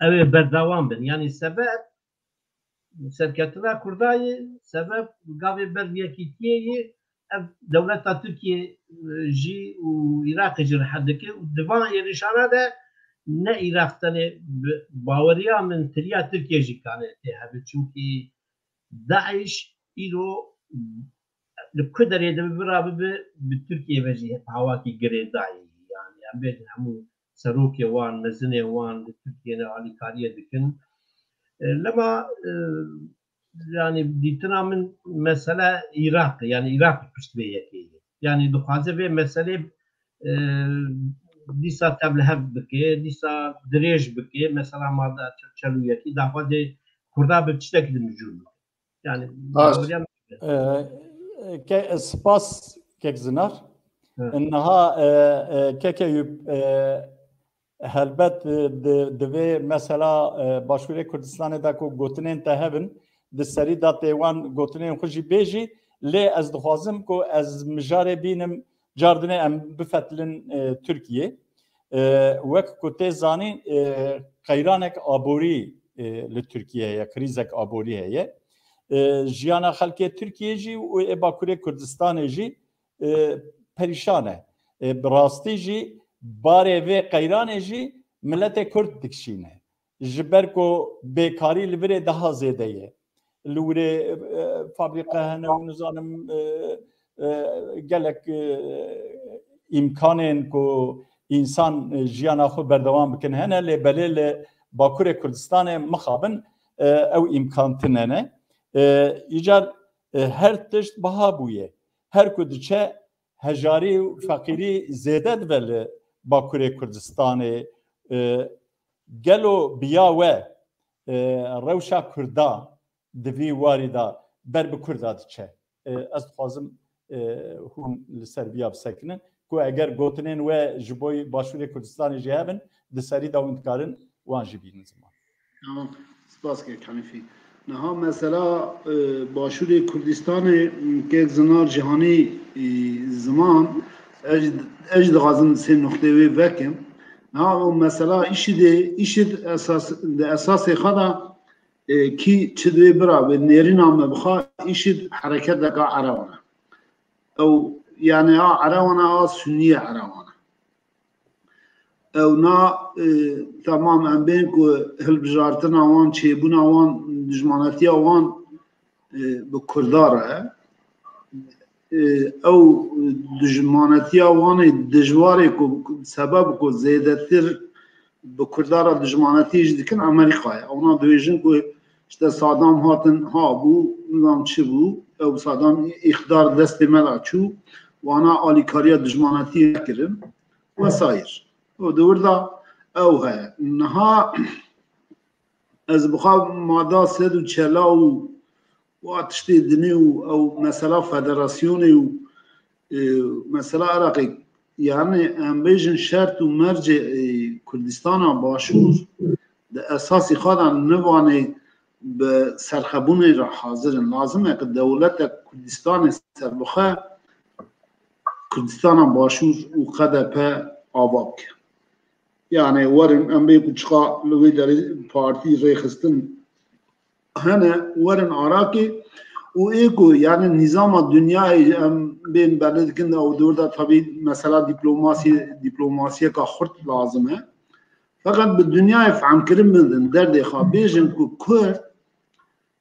ew ê berdewam bin. Yani sebeb serketina Kurdayê sebeb gavê ber yekîtiyê ye ev dewleta Tirkiye jî û Iraqê jî rehet dike û di van êrişana de ne Iraq tenê baweriya min tiriya Tirkiye jî kane tê hebe çûnkî Daeş îro li ku derê de bira bibe bi Tirkiye ve jî hawakî girê dayê yani em bêjin hemû serokê wan mezinê wan li Tirkiye alîkariye dikin. Lema yani dîtina min mesele Iraq yani Iraq piştî yekê yani dixwaze vê meselê dîsa tevlihev bike dîsa dirêj bike mesela madde 41 daxwaze Kurda bi tiştekî de mijûl yani
spas kek zinar niha keke helbet divê mesela Başûrê Kurdistanê de ku gotinên te hebin di serî da tê wan gotinên xwe jî bêjî lê ez dixwazim ku ez mijarê bînim cardinê em bifetilin Tirkiye wek ku tê zanî qeyranek aborî لترکیه هەیە کریزێک ئابووری هەیە ژیانە خەڵکێ تورکیەژی و باکوورێ کوردستانê jî perîşan e bi rastî jî barê vê qeyranê jî milletê Kurd dikişîne ji ber ku bêkarî li virê daha zêde ye li wirê fabrîqe hene û nizanim gelek îmkanên ku însan jiyana xwe berdewam bikin hene lê belê li Bakurê Kurdistanê mixabin ew îmkantin hene îcar her tişt biha bûye her ku diçe hejarî û feqîrî zêde dibe li Bakurê Kurdistanê gelo biya we rewşa Kurda di vî warî da ber bi Kurda diçe ez dixwazim hûn li ser biya bisekinin ku eger gotinên we ji bo Başûrê Kurdistanê jî hebin di serî da hûn dikarin wan jî bînin ziman.
Tamam, spas Hanîfî. Niha mesela Başûrê Kurdistanê kek zinar cîhanî ziman ez dixwazim sê noxtê wê vekim. Niha mesela îşî esasê xwe da kî çi divê bira bi nêrîna me bixa îşî hereketeka Erewan e. Ew yani a Erewan e a Sunnî Erewan e. Ew na tamam em bên ku hilbijartina wan çêbûna wan dijmanetiya wan bi Kurdar e ew dijmanetiya wanê dijwarê ku sebeb ku zêdetir bi Kurdara dijmanetiyê jî dikin Amerîka ye. Ona dibêjin ku işte Saddam hatin habû nizam çi bû ew Saddam îxdar destê me da çû wana alîkariya dijmanetiyê kirin wesaîr. O dewirda ew heye. Niha ez bixwam mada sed û çela û wa tiştê dinê û ew mesela federasyonê û mesela Iraqê yani em bêjin şert û mercê Kurdistana Başûr di esasî xwe de nivanê bi serxebûnê re hazirin. Lazim e ki dewletek Kurdistanê serbixe Kurdistana Başûr û XDP ava bike. Yani werin em bê ku çiqa li wê derê partî rêxistin hene werin Arakê û ê ku yani nîzama dunyayê em bên belê dikin ew dewr de tabî mesela dîplomasiyeka xurt lazim e. Feqet bi dunyayê fehamkirin bidin derdê xwe bêjin ku Kurd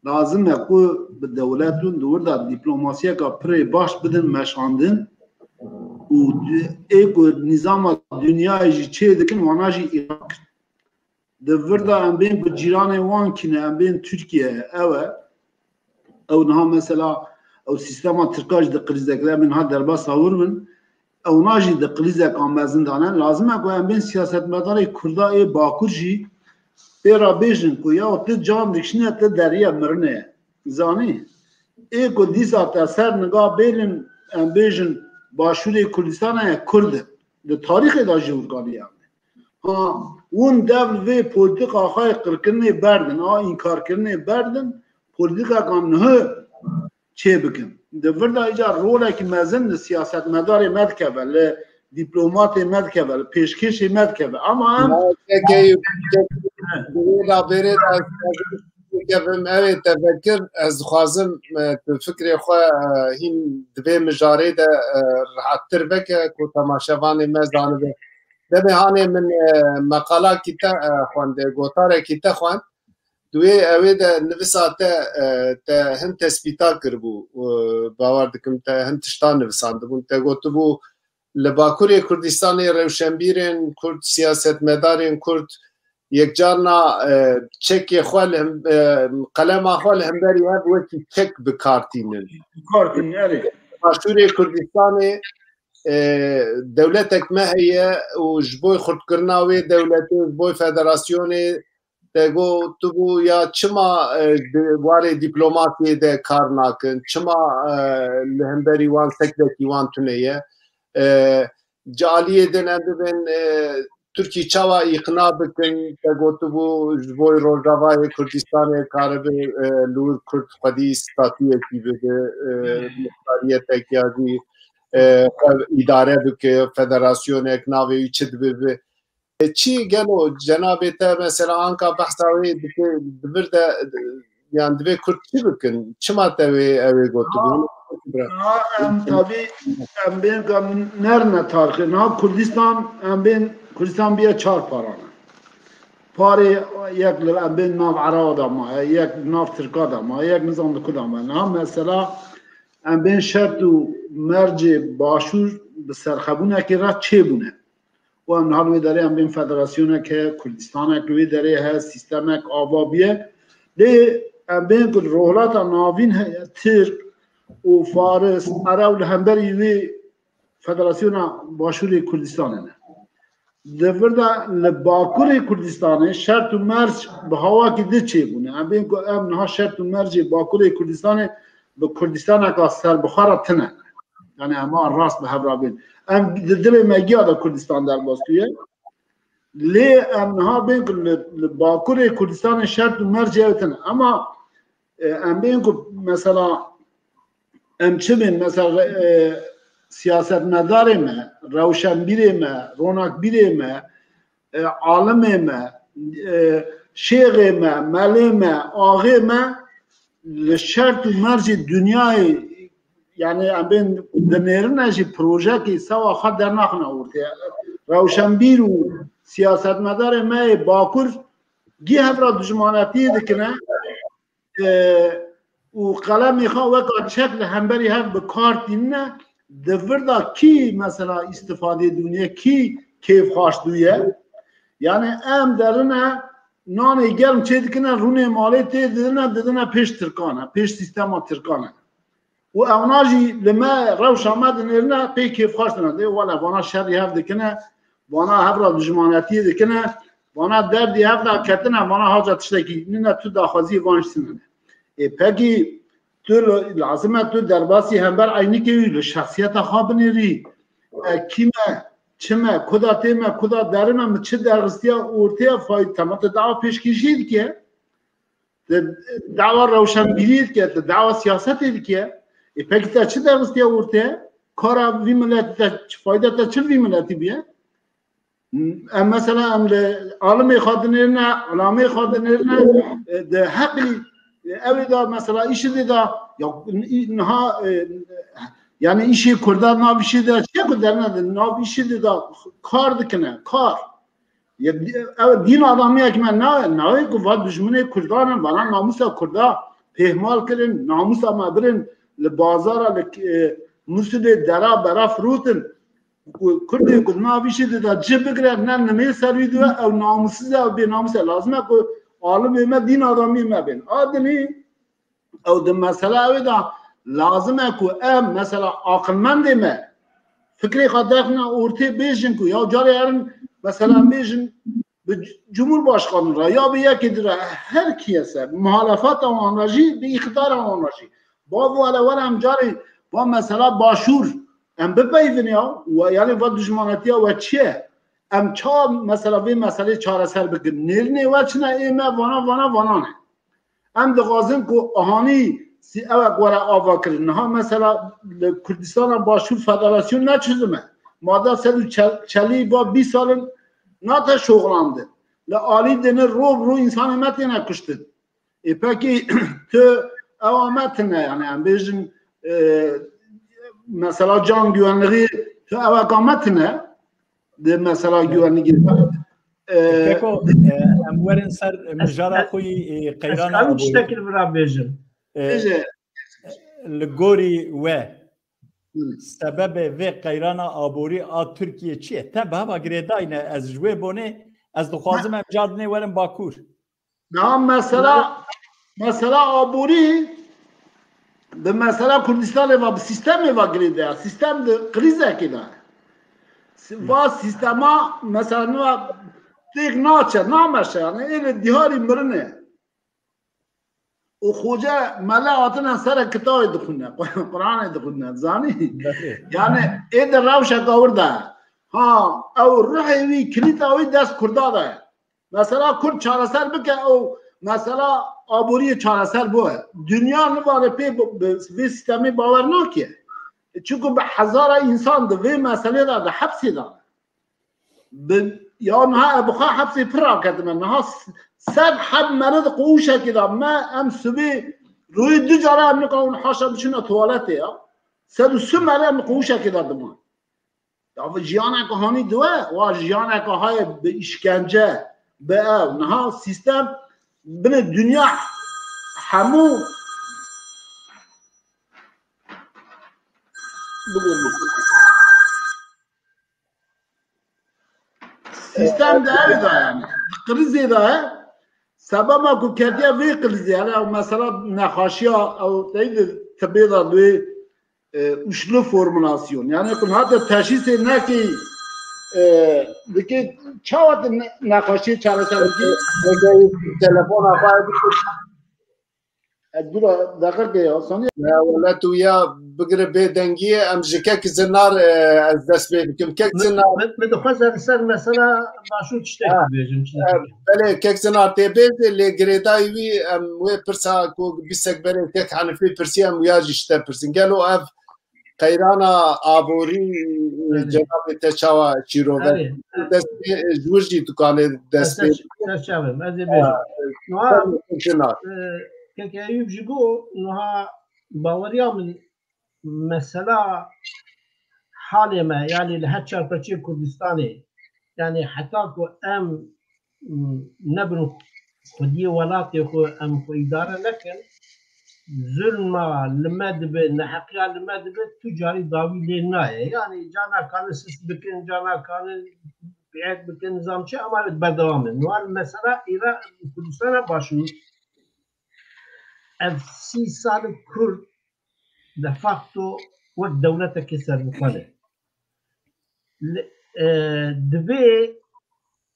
lazim e ku bi dewletûn dewr de dîplomasiyeka pirê baş bidin meşandin û ê ku nîzama dunyayê jî çê dikin wana jî îran kirin. Di vir de em bên ku cîranê wan kîne em bên Tirkiye ew e ew niha mesela ew sîstema Tirka jî di qrîzekê de min ha derbas hawir bin ew na jî di qrîzeka mezin dane lazim e ku em bên siyasetmedarê Kurda ê Bakur jî pêra bêjin ku ya ti can dikişîne ti deriya mirinê zanî ê ku dîsa te ser niga bêlin em bêjin Başûrê Kurdistanê Kurd e di tarîxê de jî hûrkanî yani. Ha hûn dev vê polîtika xwe qirkirinê berdin a înkarkirinê berdin polîtikeka niha çê bikin. Di vir de îca rolekî mezin li siyasetmedarê me dikeve li dîplomatê me dikeve li pêşkêşê me dikeve ama em
evet tefekkür ez dixwazim tu fikrê xwe hîn divê mijarê de rahattir veke ku temaşevanê me zanibe. Demê hanê min meqalakî te xwendê gotarekî te xwend دوی اوی ده نویسا te hin tespîta kirbû bawer dikim te hin tiştan nivîsandibûn te gotibû li Bakurê Kurdistanê rewşenbîrên Kurd siyasetmedarên Kurd yekcarna çekê xwe li qelema xwe li hemberî hev wekî çek bikartînin. Başûrê Kurdistanê dewletek me heye û ji bo xurtkirina wê dewletê ji bo federasyonê te gotibû ya çima warê dîplomatiyê de kar nakin, çima li hemberî wan sekrekî wan tune ye. Caliyê din em dibin Tirkî çawa îqna bikin te gotibû ji bo Rojavayê Kurdistanê karibe li wir Kurd xwedî statûyekî bide muxtariyetek ya jî îdare bike federasyonek navê wî çi dibe چی گلو جنابی تا مثلا آنکا بحثاوی دبرده yani dve Kürt çi bikin? Çima tevê gotu?
Em tabii em bên nerne tarixê na Kurdistan em bên Kurdistan biye çar parane. Parê yek li em bên nav Iraq da ma, yek nav Tirkiye da ma, yek nizam di Kurda ma. Na mesela em bên şert û mercê başûr bi serxebûnekê re çêbûne. û em niha li wê derê em bên federasyoneke he, Kurdistanek li wê derê he, sîstemek ava biye. Lê em bên ku rohlata navîn heye Tirk û Faris, Erew li hemberî wê Federasyona Başûrê Kurdistanê ne. Di vir de li Bakurê Kurdistanê şert û merc bi hawakî di çêbûne. Em bên ku em niha şert û mercê Bakurê Kurdistanê bi Kurdistaneka serbixwe tune. Yani em an rast bi hev re bên. Em di dilê me giya da Kurdistan derbas tûye. Lê em niha bên ku li Bakurê Kurdistanê şert û mercê ew tune. Ama em bên ku mesela em çi bên mesela siyasetmedarê me, rewşenbîrê me, ronakbîrê me, alimê me, şêxê me, melê me, axê me li şert û mercê dunyayê yani em bên dinêrine jî projekê sewa xwe dernaxine ortaya. Rewşenbîr û siyasetmedarê me yê Bakur gî hevra dijmanetiyê dikine û qelemê xwe weka çek li hemberî hev bi kar tînine di vir da kî mesela îstifadê dûniye kî kêfxweş dûye yani em derine nanê germ çê dikine rûnê malê tê didine pêş Tirkan e pêş sîstema Tirkan e û ewna jî li me rewşa me dinêrine pê kêfxweş dine dê wele vana şerî hev dikine vana hevra dijmanetiyê dikine vana derdî hev da ketine vana haca tiştekî nîne tu daxwazî van jî pekî tu lazim e tu derbasî hember eynîkê wî li şexsiyeta xwe binêrî kîme çime kuda tême kuda derime mi çi derxistiya ortaya fayda tema te dawa pêşkêşiyê dike dawa rewşenbîriyê dike te dawa siyasetê dike pekî te çi derxistiya ortaya kara vî milletî te fayda te çi vî milletî biye em mesela em li alimê xwe dinêrine elamê xwe dinêrine di heqî evê da mesela işê da niha yani işê Kurda nav işê de çê ku derne nav işê da kar dikine kar ew dîn adamiyek me navê ku va dijminê Kurdan in vana namusa Kurda pêhmal kirin namusa me birin li bazara li Musulê dera bera firotin Kurdê ku nav işê da cih bigire ne nimê ser wî dibe ew namusiz e ew bênamus e lazim e ku alimê me dîn adamî me bên a dinî ew di mesela wê da lazim e ku em mesela aqilmendê me fikrê xwe derxine ortaya bêjin ku ya carê erin mesela bêjin bi Cumhurbaşkanı re ya bi yekê dire her kiyese muhalefeta wan re jî bi îxtidara wan re jî bav wele were em carê va mesela başûr em bipeyvin ya yani va dijmanetiya we çi ye em ça mesela vê meselê çareser bikin nêrînê we çi ne ême vana ne em dixwazin ku ahanî evek were ava kirin niha mesela li Kurdistana Başûr Federasyon ne çizime mada sed û çelî va 20 salin nate şoxlandin li alî dinir rov însanê me têne kuştin pekî tu ewa me tune yani em bêjin mesela can güvenliği tu eveka me tune de mesela güvenliği
Peko em werin ser mijara xwî qeyrana
em tiştekî vira bêjim
li gorî we sebebê vê qeyrana aborî a Tirkiye çi ye? Te bi heva girêdayîne ez ji wê bonê ez dixwazim em car dinê werin Bakur.
Na mesela aborî bi mesela Kurdistanê ve bi sistemê ve girêdaya sistem di krizekê de va sistema mesela nû têk naçe nameşe yani êlê dîharî mirinê û xoca mele hatine sere kitabê dixwîne Qur'anê dixwîne zanî yani ê de rewşeka wir de ha ew ruhê wî kilîta wî dest Kurda de mesela Kurd çareser bike ew mesela aboriyê çareser bûye dünya nivare pê vê sistemê bawer nake çünkü bi hezara însan di vê meselê de di hepsê de bi يا نها بخا حبسي برا كدمن نها سب حب مرض قوشة كده ما أم سبي روي دو جارة أم نقول حاشا بشنا توالتي يا سب سم على أم قوشة كده دمان يا جيانا كهاني دواء وجيانا كهاي بإشكنجة بقى نها سيستم بين الدنيا حمو سيستم ده يعني قرزي ده سبب ما كو كاتيا في قرزي يعني او مثلا نخاشيا او تيد تبيضا دوي وشلو فورمولاسيون يعني يكون هذا التشخيص ناكي بكي چاوت نخاشي چاله بكي تلفون اخواه الدولة دقيقة يا صنيع
ولا تويا بقرب بيدنجي ام جكك زنار از دست بكم كك زنار
مدخل رسال مثلا باشو تشتكي بيجم
بله كك زنار تبيز اللي غريدايوي ام وي برسا كو بيسك بره كك عن في برسي ام وياجي شتا برسن قالوا اف قيرانا ابوري جناب تشاوا تشيرو دست جورجي دكان دست
تشاوم ادي بيجم كيك أيوب جيبو إنها باوريا من مسألة حالة ما يعني لهالشار برشيب كردستاني يعني حتى كو أم نبنو خدي ولاتي خو أم خو إدارة لكن ظلمة لما دبي نحقيا لما دبي تجاري داوي لنا يعني جانا كان سيس بكن جانا كان بعد بكن نظام شيء أما بدوام نوع المسألة إذا كردستان باشو اف 30 سال كرد دفاعتو وقت دولته كسر بخانه دبي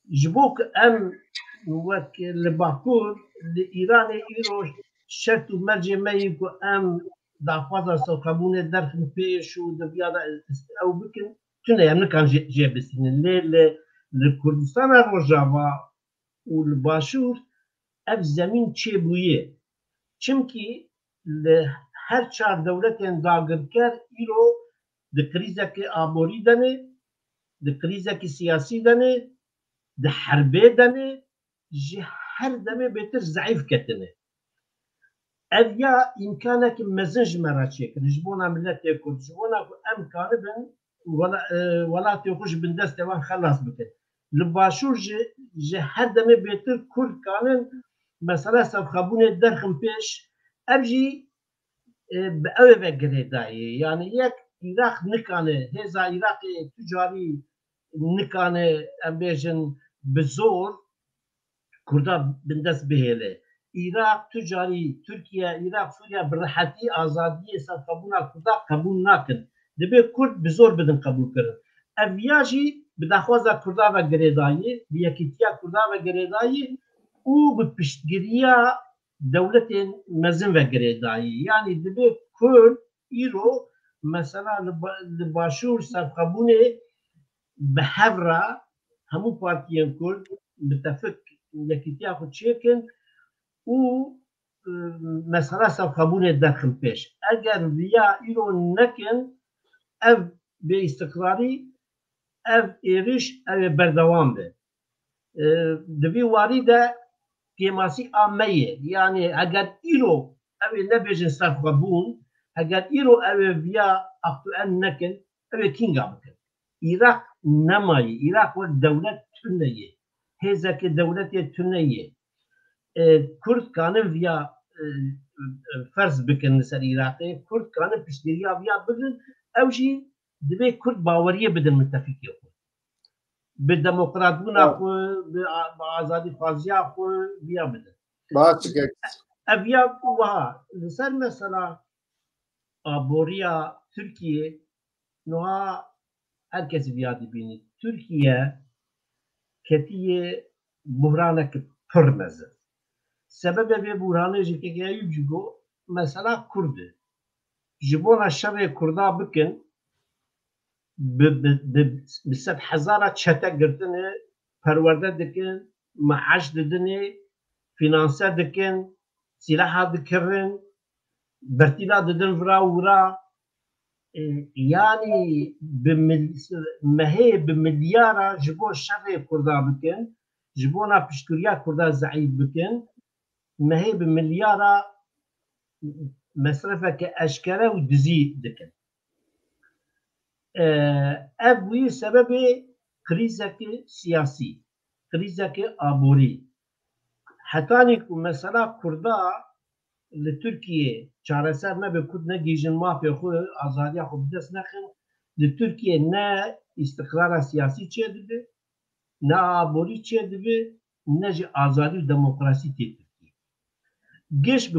جبوك ام وقت لباكور لإيران إيروش شرط مرجع ما يكو ام دافعة سوكابونه درخم بيش ودبيادا او بكن تونه يمن كان جيبسين لكردستان الرجاوة والباشور اف زمين چه بويه چمکی هر چهار دولتین داگرکر ایرو د کریزکی آبوری دنه د کریزکی سیاسی دنه د حربه دنه جه هر دمه بهتر ضعیف کتنه اویا امکانه که مزنج مراچه کنه جبونا ملت کرد جبونا امکانه بن ولاتی خوش بن دست وان خلاص بکن لباشور جه هر دمه بهتر کرد کانن مثلا سبخابونه درخم پیش ابجی به اوه وگره دایی یعنی یک عراق نکانه هزا عراق تجاری نکانه امبیجن بزور کرده بندست بهله عراق تجاری ترکیه عراق سوریا برحتی آزادی سبخابونه کرده قبول نکن دبی کرد بزور بدن قبول کرن اویاجی بدخوازه کرده وگره دایی بیاکیتیا کرده وگره دایی او به پشتگیری دولت مزن و گریدایی یعنی دبی کرد ایرو مثلا لباشور سرقبونه به هفره همون پارتیان کرد متفق یکیتیا خود چیکن او مثلا سرقبونه درخم پیش اگر ویا ایرو نکن اف به استقراری اف ایریش اف بردوام به دبی واری ده پیماسی آمیه یعنی اگر ایرو اوی نبیجن صرف قبول اگر ایرو اوی بیا اقتوان نکن اوی کینگا بکن عراق نمایی عراق و دولت تنیه هزا که دولت تنیه کرد کانم بیا فرض بکن نسر عراقی کرد کانم پشتیریا بیا بدن اوشی دبی کرد باوریه بدن متفقی خود به دموکرات بونا خو به آزادی خوازی خو بیا بده
باشه
اویا وها لسر مثلا آبوریا ترکیه نوها هر کسی بیادی بینید ترکیه کتیه بحرانه که پرمزه سبب به بحرانه جی که ایوب جگو مثلا کرده جبونا شر کرده بکن بسد حزارة چته گرتنه پرورده دکن معاش ددنه فینانسه دکن سلاح دکرن برتیلا ددن ورا ورا يعني مهي بمليارة جبو شر كردا بكن جبونا بشكريا كردا زعيب بكن مهي بمليارة مصرفة كأشكرة ودزي دكن أبوي سبب كريزة سياسي كريزة آبوري حتى نكون مثلا كردا لتركيا چارەسەر نەبێ کورد نەگیژن مافێ خۆ ئازادیا خۆ بدەست نەخن لە تورکیە نە ئیستقرارە سیاسی چێ دەبێ نە ئابووری چێ دەبێ نەژی ئازادی و دەمۆکراسی تێدەبێ گەشت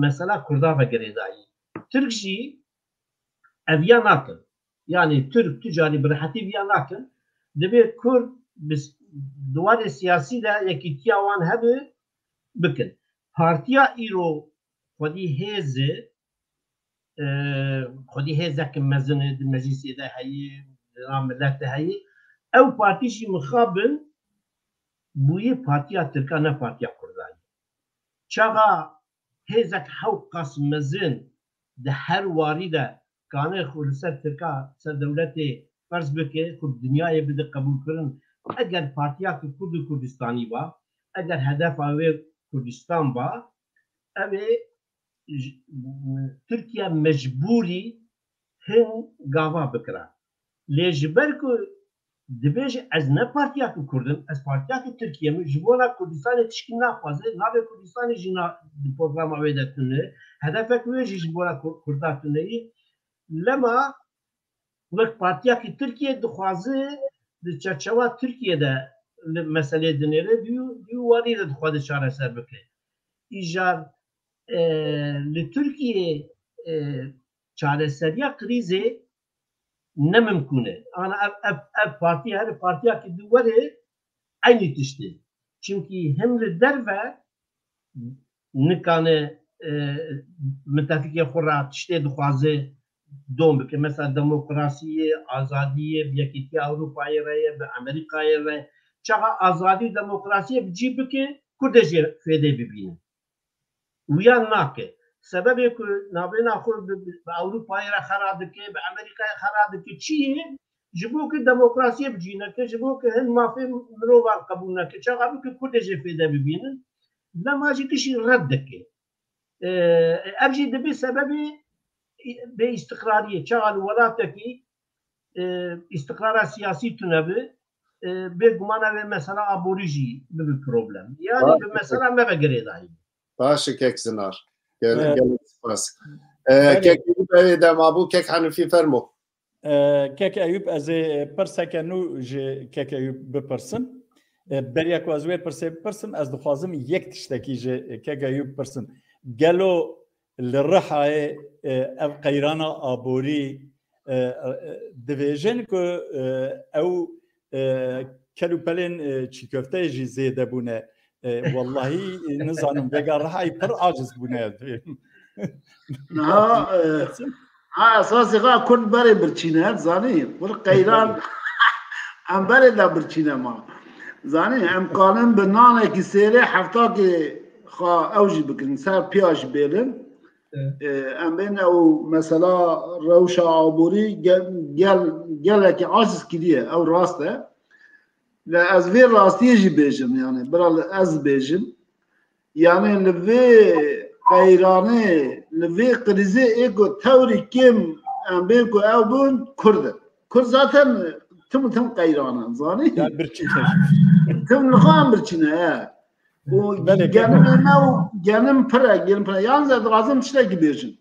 مەسەلا کوردا بەگرێدایی تورک ژی ئەڤیا ناکەن یعنی تورک توجاری بڕەحەتی ڤیا ناکەن دەبێت کورد دوارێ سیاسیدا یەکیتیا وان هەبێ بکەن پارتیا ایرو خودی هێزێک مەزن مەجلیسی دا هەیە ملت هەیە ئەو پارتیشی مخابن بوویە پارتیا ترکا نە پارتیا کوردایی چاغا هێزێک حەوت قاس مەزن دە هەر واریدا کانێ خۆ لەسەر ترکا سەر دەولەتێ فەرز بکێ خۆ دنیایە بدە قبولکردن ئەگەر پارتیاکە کورد و کوردستانی با ئەگەر هەدەفا وێ کوردستان با ئەوێ تورکیا مەجبوری هەن گاوا بکرا لێ ji ber ku dibêje ez ne partiyakê Kurdin ez partiyakê Tirkiye min ji bona Kurdistanê tişkî naxwaze navê Kurdistanê jî di programa wê de tune hedefek wê jî ji bona Kurda tuneyî lema wek partiyakê Tirkiye dixwaze di çerçeva Tirkiye'de li meselê dinêre dî warî de dixwaze çareser bike îjar li Tirkiye çareseriya krîzê nemimkûn e ana ev partiya her partiyakê di werê aynî tiştê çimkî hem li derve nikane mitefîkê xwe ra tiştê dixwaze dom bike mesela demokrasiyê azadiyê yekîtiya Ewropayê re ye bi Amerîkayê re çaxa azadî û demokrasiyê bi cî bike Kurdê jê fêdê bibînin wiyan nake sebebê ku navêna xwe bi Ewropayê re xera dike bi Amerîkayê xera dike çi ye ji bo ku demokrasiyê bi cî neke ji bo ku hin mafê mirovan qebûl neke çaxa bike Kurdê jê fêde bibînin lema jî tişî red dike ev jî dibê sebebê bê istiqrariyê çaxa li welatekî istiqrara siyasî tune bi bêgumana wê mesela aborî jî bibe problem yani bi mesela me vegirêdayî
باشه کک زنار gelek spas kek Eyüp evê de mabû kek Henifî fermo
kek Eyüp ez ê pirseke nû ji kek Eyüp bipirsim berya ku ez wê pirsê bipirsim ez dixwazim yek tiştekî ji kek Eyüp pirsim gelo li Rihayê ev qeyrana aborî dibêjin ku ew kelûpelên çîköfteyê jî zêde bûne والله نزانم بگا رهایی پر عاجز بونه
ها اساسی غا کن بری برچینه زانی بر قیران ام بری دا برچینه ما زانی امکانم به نانه کی سیره هفته کی خا اوجی بکن سر پیاش بیلن ام بین او مثلا روش عبوری گل کی عاجز کیه او راسته ve ez vê rastiyê jî bêjim yani bira li ez bêjim yani li vê qeyranê li vê krîzê ê ku tewrî kêm em bê ku ew bûn Kurd in Kurd zaten tim qeyran in zanî tim nixan birçîne û genim pire yalnız ez dixwazim tiştekî bêjim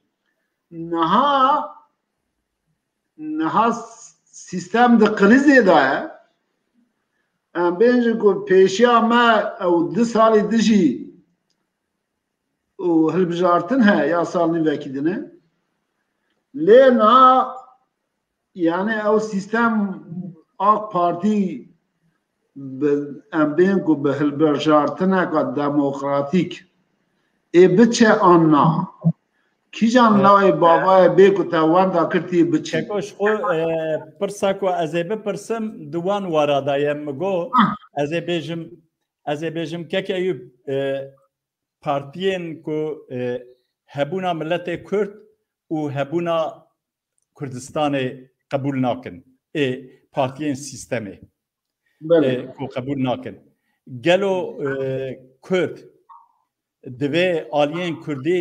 niha sîstem di krîzê de ye em bêjin ku pêşiya me ew 2 salê dijî û hilbijartin he ya salî vekî dine lê niha yani ew sîstem AK Partî em bên ku bi hilbijartineka demokratîk ê biçe an na kîjan navê bavayê bê ku te wenda kirtî biçe
kekoş xwe pirsa ku ez ê bipirsim di wan wara da ye min got ez ê bêjim kek Eyüp partiyên ku hebûna milletê Kurd û hebûna کردستان قبول ناکن پارتیین سیستمی کو قبول ناکن گلو کرد دوی آلیین کردی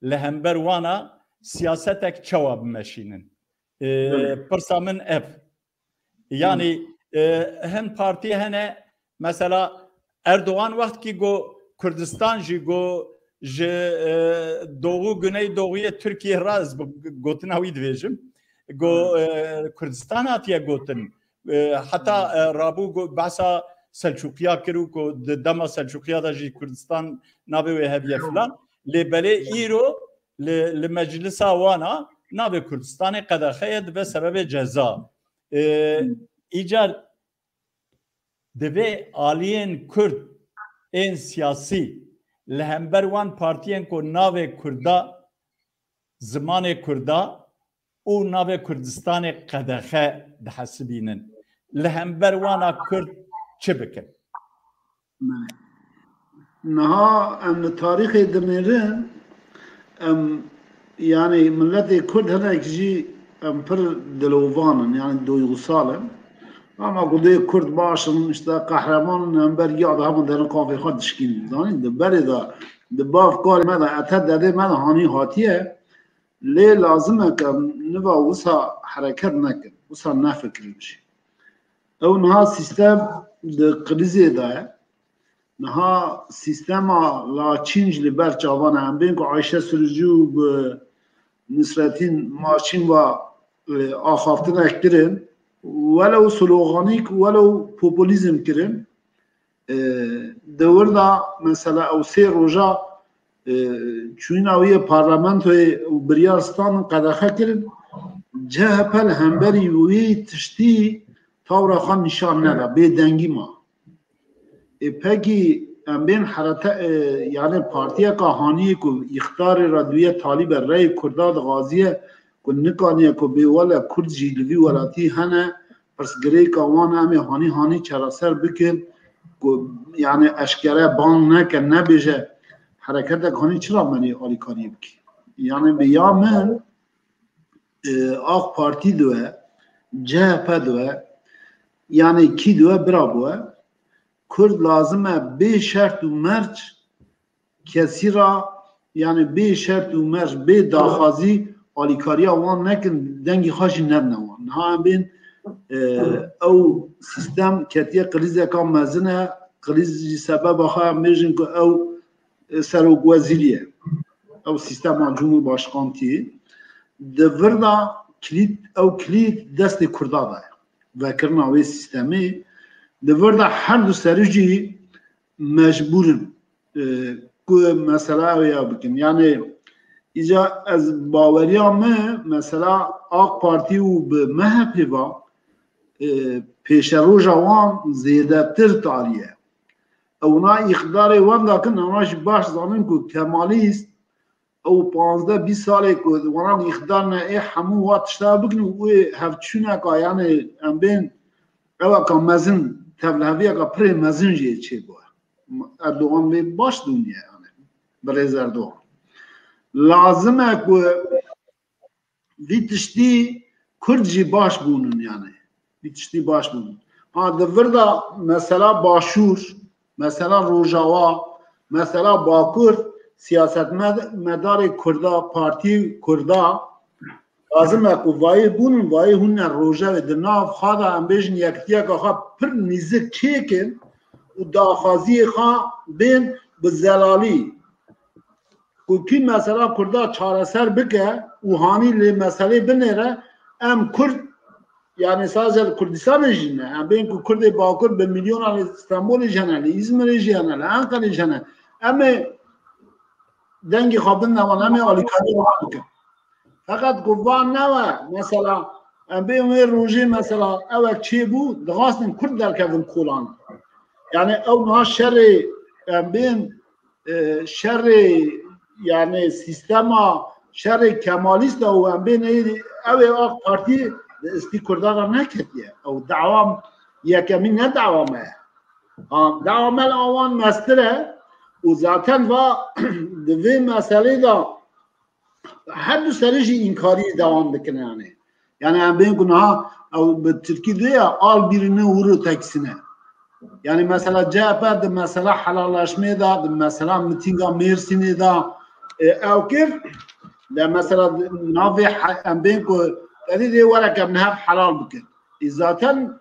لهمبر وانا سیاستک چوا بمشینن پرسا من اف yani hem parti hene mesela Erdoğan vakti ki go Kürdistan ji go ji doğu güney doğuya Türkiye raz gotinavi dvejim go Kürdistan atiye gotin hatta rabu go basa Selçukya kiru ko dama Selçukya da ji Kürdistan nabe ve heviye falan lebele iro le meclisa wana nabe Kürdistan'e kadar ve sebebi ceza icar deve aliyen Kürt en siyasi lehember wan partiyen ko nave Kürda zamane Kürda o nave Kürdistan'e kadar dehasibinin lehember wana Kürt çebikin
naha em tarihi demirin yani milleti Kürt henek jî em pir dilovanın yani duygusalın ama gude Kürt başın işte kahramanın em ber yada hemen derin kafê xwe dişkînin zanîn di berê da di bav karê me de ete dedê me de hanî hatiye lê lazim e ke niva wisa hereket nekin wisa nefikirin jî ew niha sîstem di krîzê de ye niha sîstema laçîn li ber çavan e em bên ku Ayşe Sürücü û bi Nusretîn Maçîn ve axaftinek kirin welew sloganîk welew populîzm kirin di wir da mesela ew sê roja çûyîna wî yê parlamentoyê û biryar stan qedexe kirin CHP li hemberî wî tiştî tawra xwe nîşan neda bêdengî ma pekî em bên yani partiyeka haniyê ku îxtarê ra duye talîb e reyê Kurda dixwaziye ku nikaniye ku bêwele Kurd jî li vî welatî hene pirsgirêka wan em ê hanî çareser bikin ku yani eşkere bang neke nebêje hereketek hanî çira menê alîkariyê bike yani bi ya min AK Partî diwe CHP diwe yani kî diwe bira bûye Kurd lazım e bê şert û merc kesî ra yani bê şert û merc bê daxwazî alîkariya wan nekin dengî xwe jî nedine wan niha em bên ew sîstem ketiye qilîzeka mezin e qilîz jî sebeba xwe em bêjin ku ew serokwezîrî ye ew sîstema Cumhurbaşkaniyê di vir da kilîd destê Kurda da ye vekirina wê sîstemê di vir de her du serî jî mecbûrin ku mesela ew ya bikin yani îca ez baweriya me mesela AK Partî û bi MHP va pêşeroja wan zêdetir tariye ewna îxtidarê wan dakin ewna jî baş zanin ku Kemalîst ew 15-20 salê ku wanan îxtidar ne ê hemû wa tişta bikin û wê hevçûneka yani em bên eweka mezin tevleviyeka pirê mezin jê çêbûye Erdoğan vê baş dûniye yani birêz Erdoğan lazim e ku vî tiştî Kurd jî baş bûnin yani vî tiştî baş bûnin ha di vir da mesela Başûr mesela Rojava mesela Bakur siyasetmedarê Kurda Partî Kurda lazim e ku vayê bûnin vayê hûn ne rojevê di nav xwe de em bêjin yektiyeka xwe pir nîzik çêkin û daxwaziyê xwe bên bi zelalî ku kî mesela Kurda çareser bike û hanî lê meselê binêre em Kurd yani sadece Kurdistanê jî ne em bên ku Kurdê Bakur bi milyona li Stenbolê jî hene li İzmirê jî hene li Enqerê jî hene em ê dengê xwe bin newan em ê alîkariyê wan bikin fakat ku van newe mesela em bên wê rojê mesela ewek çêbû dixwastin Kurd derkevin kolan yani ew niha şerê em bên şerê yani sîstema şerê Kemalîst e û em bên ew ê AK Partî istî Kurda ra neketiye ew dewam yekemîn ne dewam e dewam me li awan mestir e û zaten va di vê meselê da her du serî jî înkarî devam dikin yani Yani em ben günah ev Türkiye'de ya al birini vuru teksine. Yani mesela CHP'de mesela halallaşmaya da mesela mitinga Mersin'e da evkir de mesela navi em ben ku dedi wara kem hep halal bikin. Zaten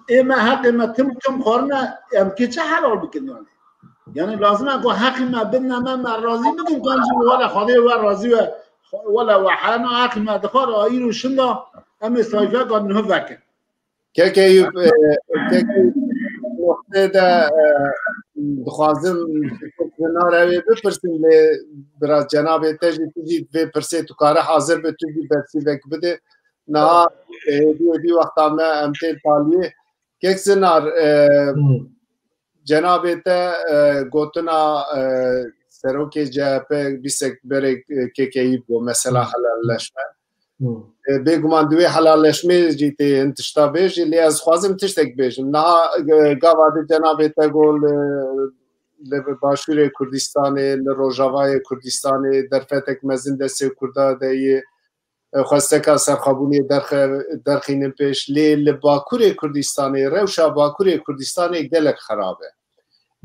ema hak ema tüm korna em keçe halal bikin yani. Yani lazım ki hakime binna ma razı bikin kanji wala khadi wa razı ولا وحنا اخي ما دخل ايرو شندا ام سايفا قد نهفك
كيف نقطه ده دخوازم ناروی بپرسیم براز جناب تجی به پرسه تو کار حاضر به تو برسی وک بده نه دی وقتا ما امتیل تالیه که سنار جناب ته گوتنا سروک جهپ بیسک بره که بو مثلا حلالشمه بگمان دوی حلالشمه جیتی انتشتا بیش لی از خوازم تشتک بیشم نه گاواده جناب ته گول لباشور کردستان لروجاوای کردستان در فتک مزن دسته کرده دی خواسته که سرخابونی درخینم پیش لی لباکور کردستان روشا باکور کردستان گلک خرابه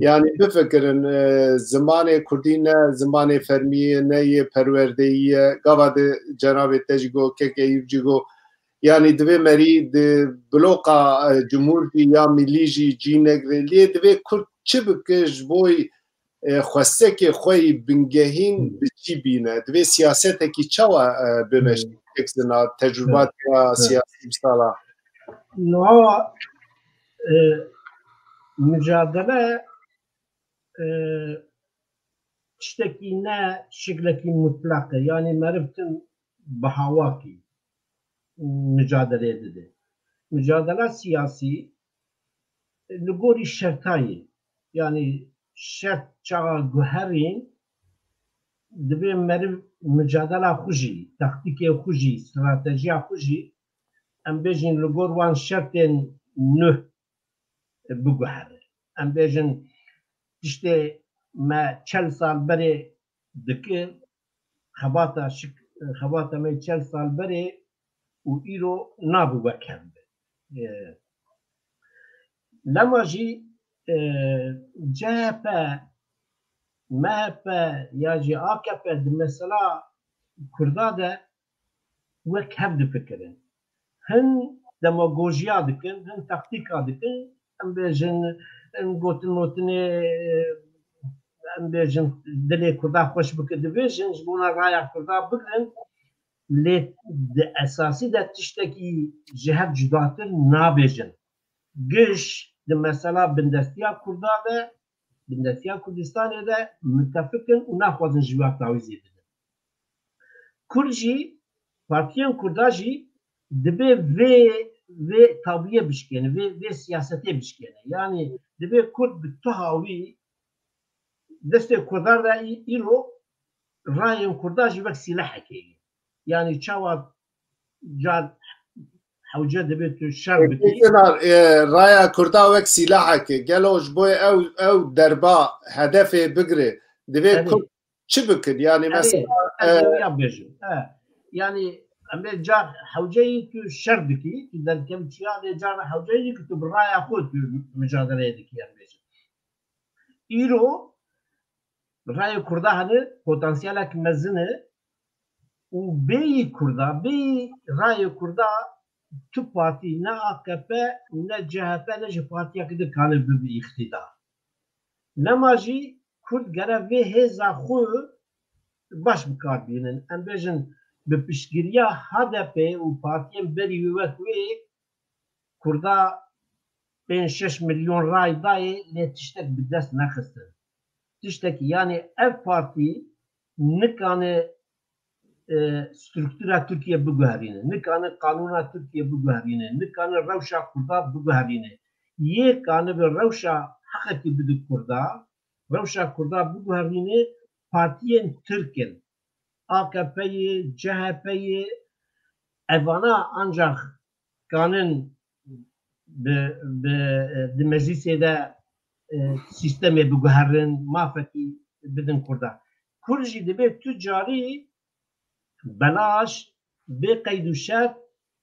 yani bifkirin zamanı Kurdine, zamanı fermiye, neye perverdeyi, gavadı Cenab-ı Tecgo, kekeyivcigo, yani dve meri de bloka cumhuriyeti ya millici cinegre, dve Kurd çibkiş boy xwesteke xwe bingehin biçi bine, dve siyaseteki çawa bimeş, eksena tecrübat ya siyasi misala.
No, mücadele tiştekî ne şeklekî mutlak e yani meribtin bihawakî mücadeleye dide. Mücadele siyasî li gorî şertayê yani şert çawa guherîn dibe meriv mücadela xwe jî, taktikê xwe jî, stratejiya xwe jî em bêjin li gor wan şertên nû biguhere. Em bêjin işte me 40 sal berê dike xebata me 40 sal berê û îro nabû wekem be. Lema jî CHP, MHP ya jî AKP di mesela Kurda de wek hev difikirin. Hin demagojiya dikin, hin taktika dikin, em bêjin gotin notinê em bêjin dilê Kurda xweş bike dibêjin ji bona raya Kurda bigirin lê di esasî de tiştekî ji hev cudatir nabêjin. Giş di mesela bindestiya Kurda de bindestiya Kurdistanê de müttefikin û naxwazin ji we tawîzê bidin. Kurd jî partiyên Kurda jî dibe vê tabiye bişkene, vê siyasetê bişkene. Yani dibe Kurd bi tuha wî destê Kurdar de îro rayên Kurda jî wek sîlehekê ye. Yani çawa car hewce dibe tu şer bikî.
Raya Kurda wek sîlehekê gelo ji bo ew derba hedefê bigire dibe Kurd çi bikin? Yani mesela
bêjim. Yani em ê car hewceyî tu şer dikî, tu derkevçiya lê car hewceyî ki tu bi raya xwe tu mücadeleyê dikî em bêjin. Îro rayê Kurda hene potansiyelek mezin e û bêyî Kurda, bêyî rayê Kurda tu partî ne AKP ne CHP ne jî partiyekî dikane bibe îxtîdar. Lema jî Kurd gere vê hêza xwe baş bikar bînin. Em bêjin bi piştgiriya HDP û partiyên berî wek wê Kurda 5-6 milyon ray dayê lê tiştek bi dest nexistin. Tiştekî yani ev partî nikane strûktûra Tirkiye biguherîne, nikane kanûna Tirkiye biguherîne, nikane rewşa Kurda biguherîne. Yê kane bi rewşa heqekî bide Kurda, rewşa Kurda biguherîne partiyên Tirkin, AKP'yi, CHP'yi evana ancak kanın di meclisê de sistemê biguherin, mafekî bidin Kurda. Kurd jî dibe tu carî belaş bê qeyd û şert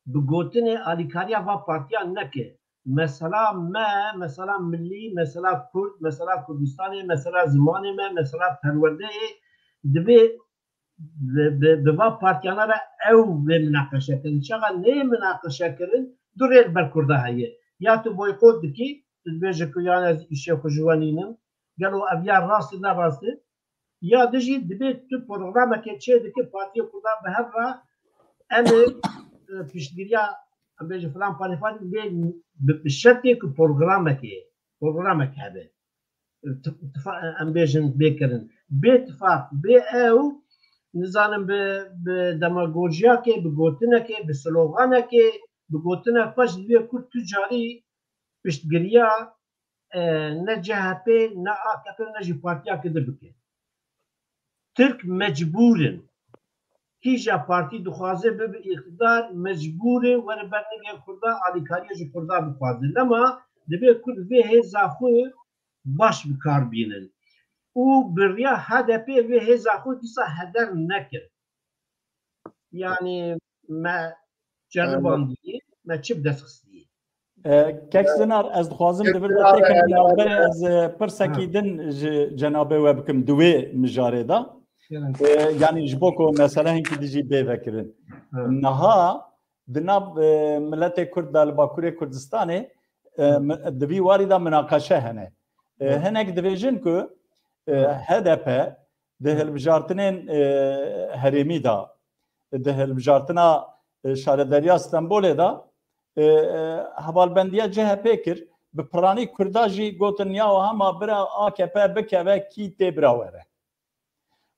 بگوتنê alîkariya va partiyan neke. Mesela me, mesela millî, mesela Kurd, mesela Kurdistanê, mesela zimanê me, mesela perwerdeyê divê bi va partiyanlara ew vê münaqeşe kirin. Çaxa nê münaqeşe kirin? Du rê ber Kurda heye. Ya tu boykot dikî, tu dibêje ku yan ez îşê xwe ji we nînim, gelo ev ya rastî ne rastî, ya dijî dibê tu programekê çê dikî Partiya Kurda bi hev re em ê piştgiriya em bêjin filan parîfan vê bi şertê ku programek hebe. Em bêjin bêkirin. Bê tifaq, bê ew nizanim bi demagojiyakê, bi gotinekê, bi sloganekê, bi gotinek xweş divê ku tu carî piştgiriya ne CHP, ne AKP, ne jî partiyakê de bike. Türk mecburin. Hîja partî dixwaze bibe îktidar mecbûrê were bernigê Kurda alîkariya ji Kurda bixwazin. Lema divê ku vê hêza xwe baş bikar bînin. û biriya HDP vê hêza xwe dîsa heder nekir. Yani me ceribandiyê, me çi bi dest xistiyê.
Kek zinar ez dixwazim di vir de têkil navberê ez pirsekî din ji cenabê we bikim di wê mijarê da. Yani ji bo ku meselehinkî dijî bê vekirin. Niha di nav miletê Kurd da li Bakurê Kurdistanê di vî warî da münaqeşe hene. Hinek dibêjin ku HDP di hilbijartinên herêmî da, di hilbijartina şarederiya Stenbolê da hevalbendiya CHP kir, bi piranî Kurda jî gotin ya hema bira AKP bikeve kî tê bira were.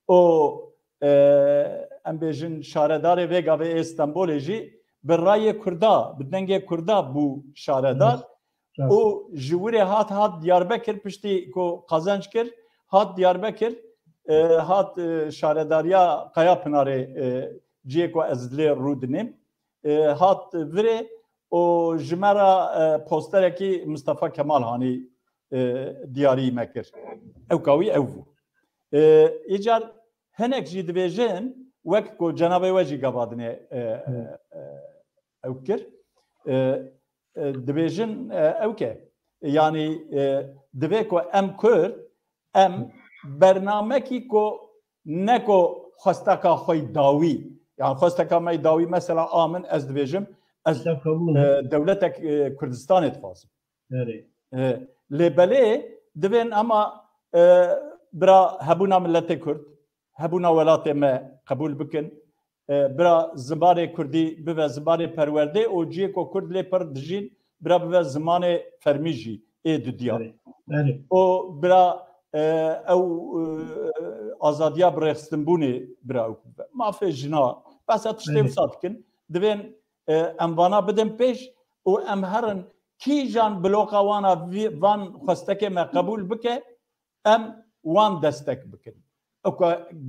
O em bêjin şaredarê vê gavê Stenbolê jî bi rayê Kurda, bi dengê Kurda bû şaredar û ji wirê hat Diyarbekir piştî ku qezenc kir, hat Diyarbekir, hat şaredariya Qayapınarê ciyê ku ez lê rû dinim, hat virê û ji me re posterekî Mustafa Kemal Hanî diyarî me kir. Ew kawî ew bû. Îcar hinek jî dibêjin wek ku cenabê we jî gavadinê ew kir, dibêjin ew ke. Yani divê ku em Kurd em bernamekî ku ne ku xwesteka xwe dawî, yani xwesteka me dawî mesela a min ez dibêjim ez dewletek Kurdistanê dixwazim. Lê belê divên ama bira hebûna milletê Kurd, hebûna welatê me qebûl bikin, bira zimanê Kurdî bibe zimanê perwerdê û ciyê ku Kurd lê pir dijîn bira bibe zimanê fermî jî ê du diyar. û bira ew azadiya birêxistinbûnê bira ew bibe. Mafê jina besa tiştê wisa dikin, divên em vana bidin pêş û em herin kî jan bloka wana van xwestekê me qebûl bike em wan destek bikin.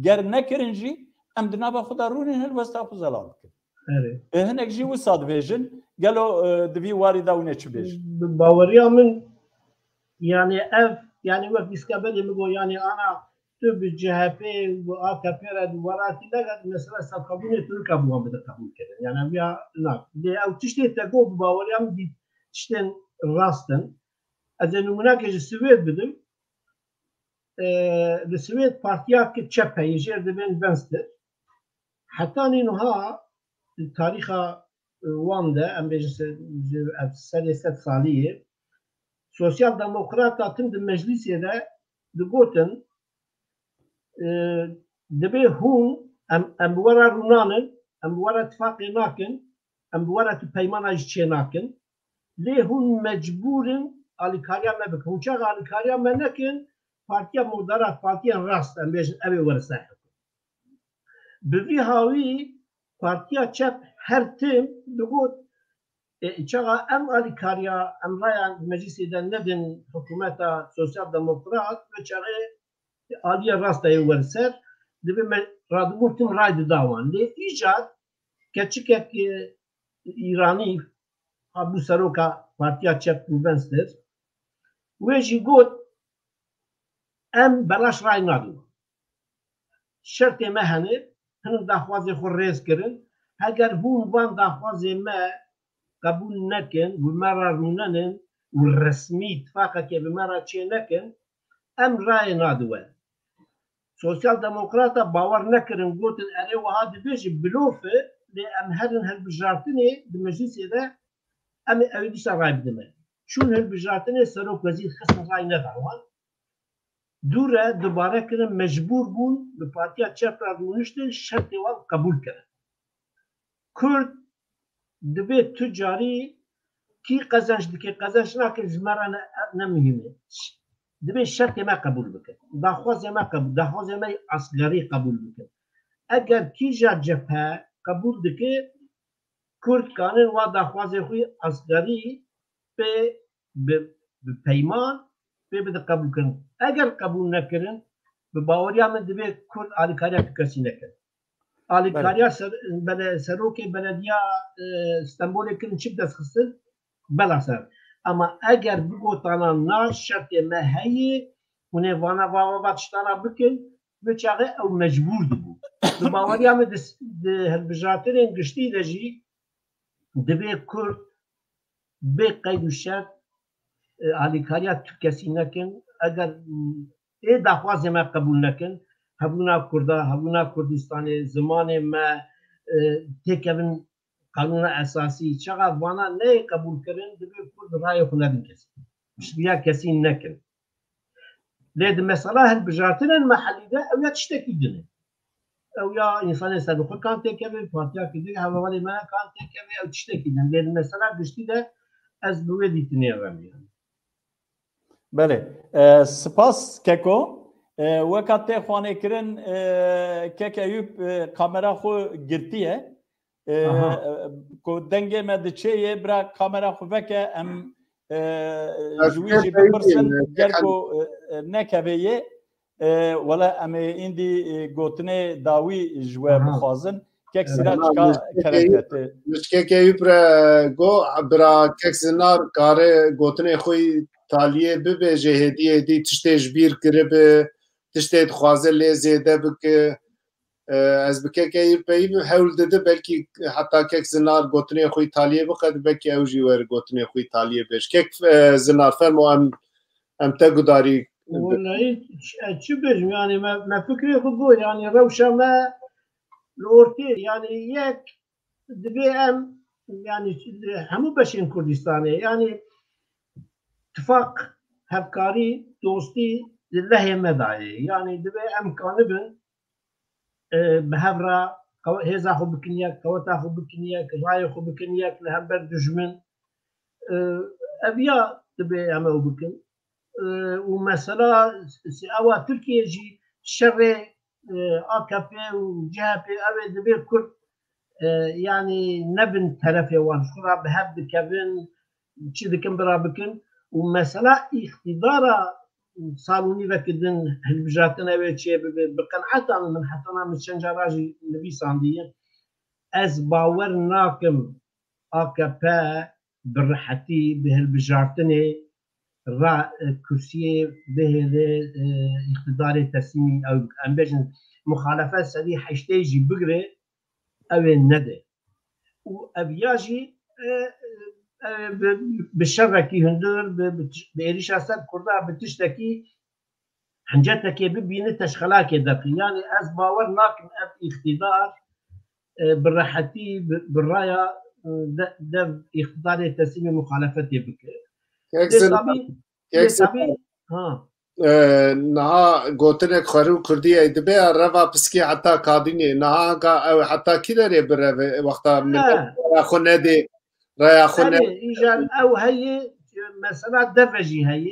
Ger nekirin jî em di nava xwe de rûnên hilwesta xwe zelal bikin. Hinek jî wisa dibêjin gelo di vî warî da hûn ê çi bêjin.
Baweriya min yani ev yani wek dîskebelê min got yani ana tu bi CHP bi AKP re welatî neget mesela sevkebûnê Tirka bû wan bide qebûl kirin. Yani ev ya na. Lê ew tiştê te got bi baweriya min dît tiştên rastin. Ez ê nûmunekê ji Swêd bidim. Li Swêd partiyakê çep heye jêr dibên Venstre. Heta nîniha tarîxa wan de em bêjin ev serê sed saliyê Sosyal Demokrata tim di meclisê de digotin divê hûn em bi were rûnanin, em bi were tifaqê nakin, em bi were tu peymana jî çê nakin. Lê hûn mecbûrin alîkariya me bikin. Hûn çaxa alîkariya me nekin, Partiya Moderat, Partiya Rast em bêjin ew ê were ser. Bi vî hawî Partiya Çep her tim digot çaxa em alîkariya em raya meclisê de nedin hikûmeta Sosyal Demokrat ve çaxê aliya Rast ê were ser. Divê radibûn tim ray dida wan. Lê îcar keçikek İranî habû seroka Partiya Çep û Venstre wê jî got em belaş ray nadin. Şertê me hene hinek daxwazê xwe rêz kirin اگر هون وان داخوازی ما قبول نکن و مرا روننن و رسمی اتفاقا که به مرا چه نکن ام رای نادوه سوسیال دموکراتا باور نکرن گوتن اره و ها دبیجی بلوفه لی ام هرن هر بجارتنی دمجلیسی ده ام اویدیشا رای بدمه چون هر بجارتنی سروک وزیر خسن رای نداروان دوره دوباره کنن مجبور بون به پارتیا چپ را دونشتن شرط وان قبول کرن کرد دبی تجاری کی قزنش دکی قزنش نکن جمرا نمهمه دبی شرط ما قبول بکن داخواز ما قبول داخواز ما اصغری قبول بکن اگر کی جا جبهه قبول دکی کرد کانن و داخواز خوی اصغری به پیمان به قبول کن اگر قبول نکرن به باوری هم دبی کرد آلیکاریا کسی نکن آلیکاریا سروک بلدیا استانبول کن چی دست خستن بلا سر اما اگر بگوتانا ناش شرط مهیه اونه وانا باتشتانا بکن بچاقه او مجبور دبو به باوری هم هر بجاترین گشتی دجی دبی کرد به قید و شرط آلیکاریا تو کسی نکن اگر ای دخواز ما قبول نکن هبونا کرده هبونا کردستان زمان ما تکون قانون اساسی چقدر وانا نه قبول کردن دبی کرد رای خو ندن کسی بیا کسی نکن لید مثلا هل بجارتن المحلی ده او یا تشتکی دنه او یا انسان صدقه کان تکوی پارتیا کدی هوالی من کان تکوی او تشتکی دن لید مثلا گشتی ده از بوی دیتنی رمیان
بله سپاس ککو وقت خوانه کرن کک ایوب کامرا خو گرتیه کو دنگه مدچه برا کامرا خو وکه ام جویجی بپرسن گرکو نکویه ولا ام ایندی گوتنه داوی جوه بخوازن کک سراج کا کرکت
مش کک ایوب گو برا کک زنار کاره گوتنه خوی تالیه ببیجه هدیه دی تشتیج بیر کربه تشتید خوازه لیزیده بکه از بکه که ایوب هول دده بلکی حتی کک زنار گوتنه خوی تالیه بخد بکی اوجی ور گوتنه خوی تالیه بیش کک زنار فرمو ام تگو داری
والله چی بجم یعنی ما فکری خود بود یعنی روشا ما لورتی یعنی یک دبی ام یعنی همو بشین کردستانه یعنی اتفاق همکاری دوستی لله مدعی یعنی دبی امکانه بن به هفرا هزا خو بکنیک کوتا خو بکنیک رای خو بکنیک لهمبر دجمن ابیا دبی همه بکن و مثلا اوا ترکیه جی شر AKP و CHP اوه دبی کرد yani nebin tarafi wan şura bi hev dikevin çi dikin bira bikin û mesela iktidara salûnî vekidin hilbijatin ev çê bi qenaetan min hetana min çencara jî nivîsandiye ez bawer nakim AKP bi rihetî bi hilbijartinê ra kursiyê bihêle iktidarê teslîmî ew em bêjin muxalefet sedî heştê jî bigire اوه نده و اویاجی به شرکی هندور به ایریش اصد کرده به تشتکی هنجتکی ببینه تشخلاکی دقی یعنی از باور ناکن اف اقتدار بالراحتی بالرایا ده اقتدار تسلیم مخالفتی بکر
طبی نها گوتنک خرو کردی دبی روا پسکی حتی کادینی نها حتی کی داره بره وقتا خو ندی رای خو ندی
ایجان او هی مثلا درجی هی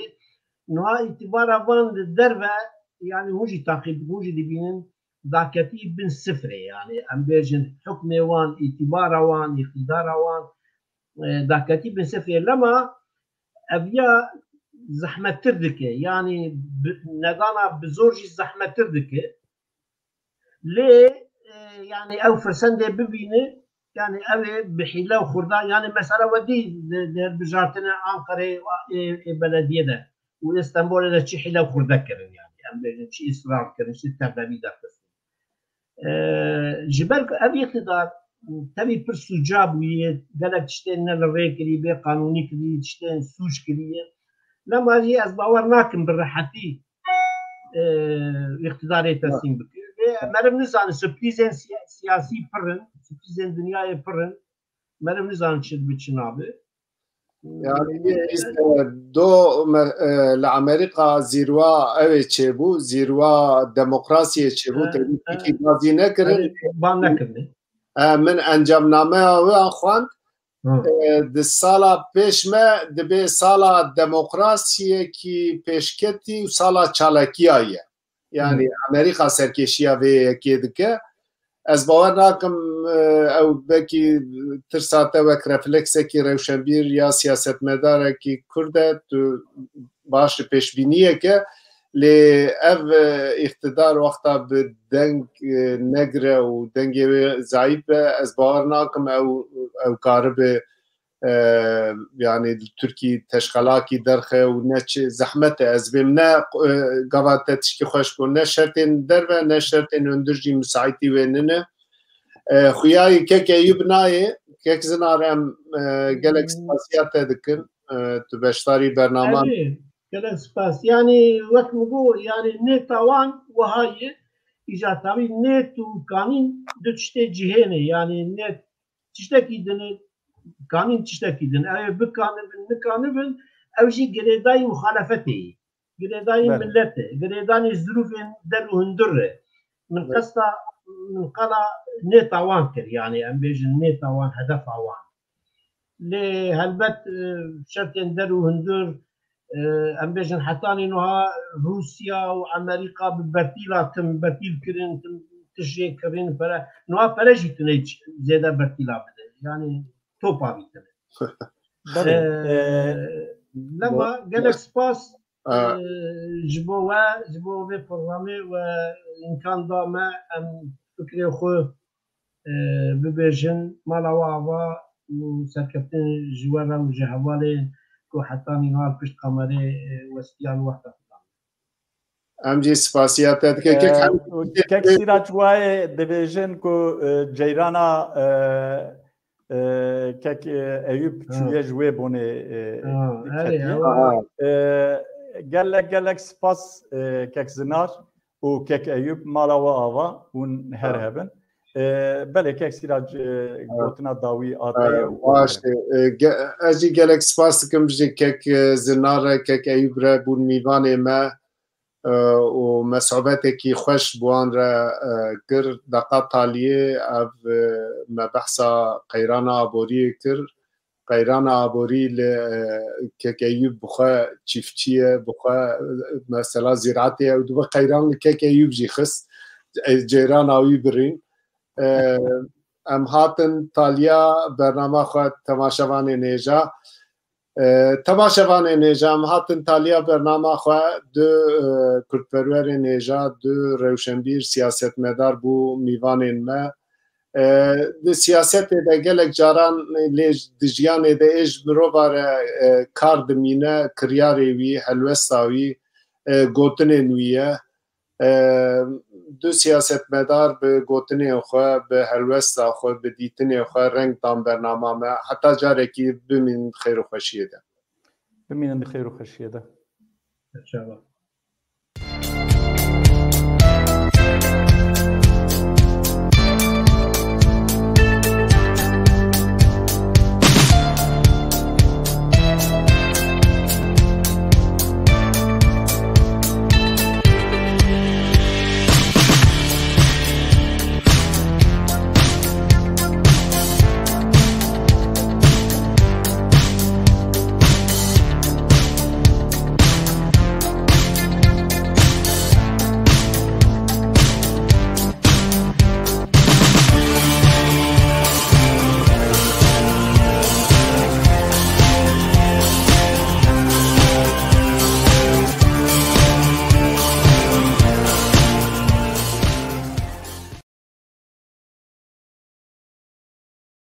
نها اعتبار وان دربه yani hoji takip hoji dibinin dakati bin sıfır yani ambejin hükmü wan itibara wan iktidara wan dakati bin sıfır ama evya zahmettir dike yani nedana bizorji zahmettir dike le yani ev fırsende bibini yani ev bihile khurda yani mesela vedi der bijatine Ankara belediyede ve İstanbul'da çihile khurda kerin yani em çi ısrar kerin çi tabi dakika jibel ev iktidar تبي برسو جابوية قالك تشتين الريكلي بي قانوني كلي تشتين سوش كلية لما هي أزباور ناكم بالراحتي اقتداري تسيم بك مرم نزان سبليزن سياسي برن سبليزن دنياي برن مرم نزان شد بتشنابه
يعني دو لأمريكا زيروا أوي تشيبو زيروا ديمقراطية تشيبو تبي بازي نكرن من أنجام نامه وأخوان د سالا پیش ما دبی سالا دموکراسی کی پیشکتی و سالا چالاکیایه یعنی امریکا سرکشیه و که از باور ناکم او بکی ترساته و رفلکس کی روشنبیر یا سیاست مداره کی کرده تو باش پیش بینیه که لی او اقتدار وقتا به دنگ نگره و دنگ ضعیف از باور ناکم او کارب يعني تركي تشغلاكي درخه ونش زحمته از بهم نه قوات تشكي خوش كون نه شرطين دربه نه شرطين اندرجي مساعدتي ويننه خوياي كيك يبناي كيك زنار ام جالك سباسيات دكن تبشتاري برنامج
جالك سباس يعني وقت نقول يعني نتاوان وهاي اجا تابي نت وقانون دشتي جهنه يعني نت تشتكي دنه قانون تشتكيدن أي بكانبن أو شيء جريداي مخالفته جريداي ملته جريداي الظروف درو هندره من قصة من قلا نتاوان كر يعني أم بيجن نتاوان هدف عوان لهالبت شرط درو هندر أم بيجن حتى إنها روسيا وأمريكا ببرتيلا تم برتيل كرين تم تشري كرين فرا نوع فرجي تنيج زيادة برتيلا بده يعني توبا بيتنا لما قالك سباس جبوا في برنامج وإن كان داما أم فكري خو ببيجن مالا وعوا وسركبتن جوارا وجهوالي كو حتى نهار بشت قمري وستيان وحدة
ام جي سپاسیات
كيك سيراج واي دبيجن كو جيرانا كيك ايوب شويه جوي بوني قال لك سباس كيك زنار وكيك ايوب مالا واوا ونهرهبن بله كيك سيراج قوتنا داوي آتي
واش اجي قال لك سباس كم جي كيك زنار كيك ايوب را بون ميواني ما و مسعوباتي خوش بوان را كر دقات تاليه او ما بحثا قيرانا عبوري كر قيرانا عبوري كيك ايوب بخوا تشيفتيه بخوا مثلا زراعتي او دو قيران كيك ايوب جي خص جيران او يبرين ام هاتن تاليا برنامه خو تماشاوان نيجا تماشاوان نيجا هاتن تاليا برنامه خو دو كردپرور نيجا دو روشنبیر سیاست مدار بو میوانین ما د سیاست د گلک جاران لج دجیان د اج مروبار کار دمینه کریاری وی حلوستاوی گوتنن ویه دو سیاست مدار به گوتنی خو به هلوستا خو به دیتنی خو رنگ تام برنامه ما حتی جاره کی بمین خیر و خوشیه ده
بمین خیر و خوشیه ده
ان شاء الله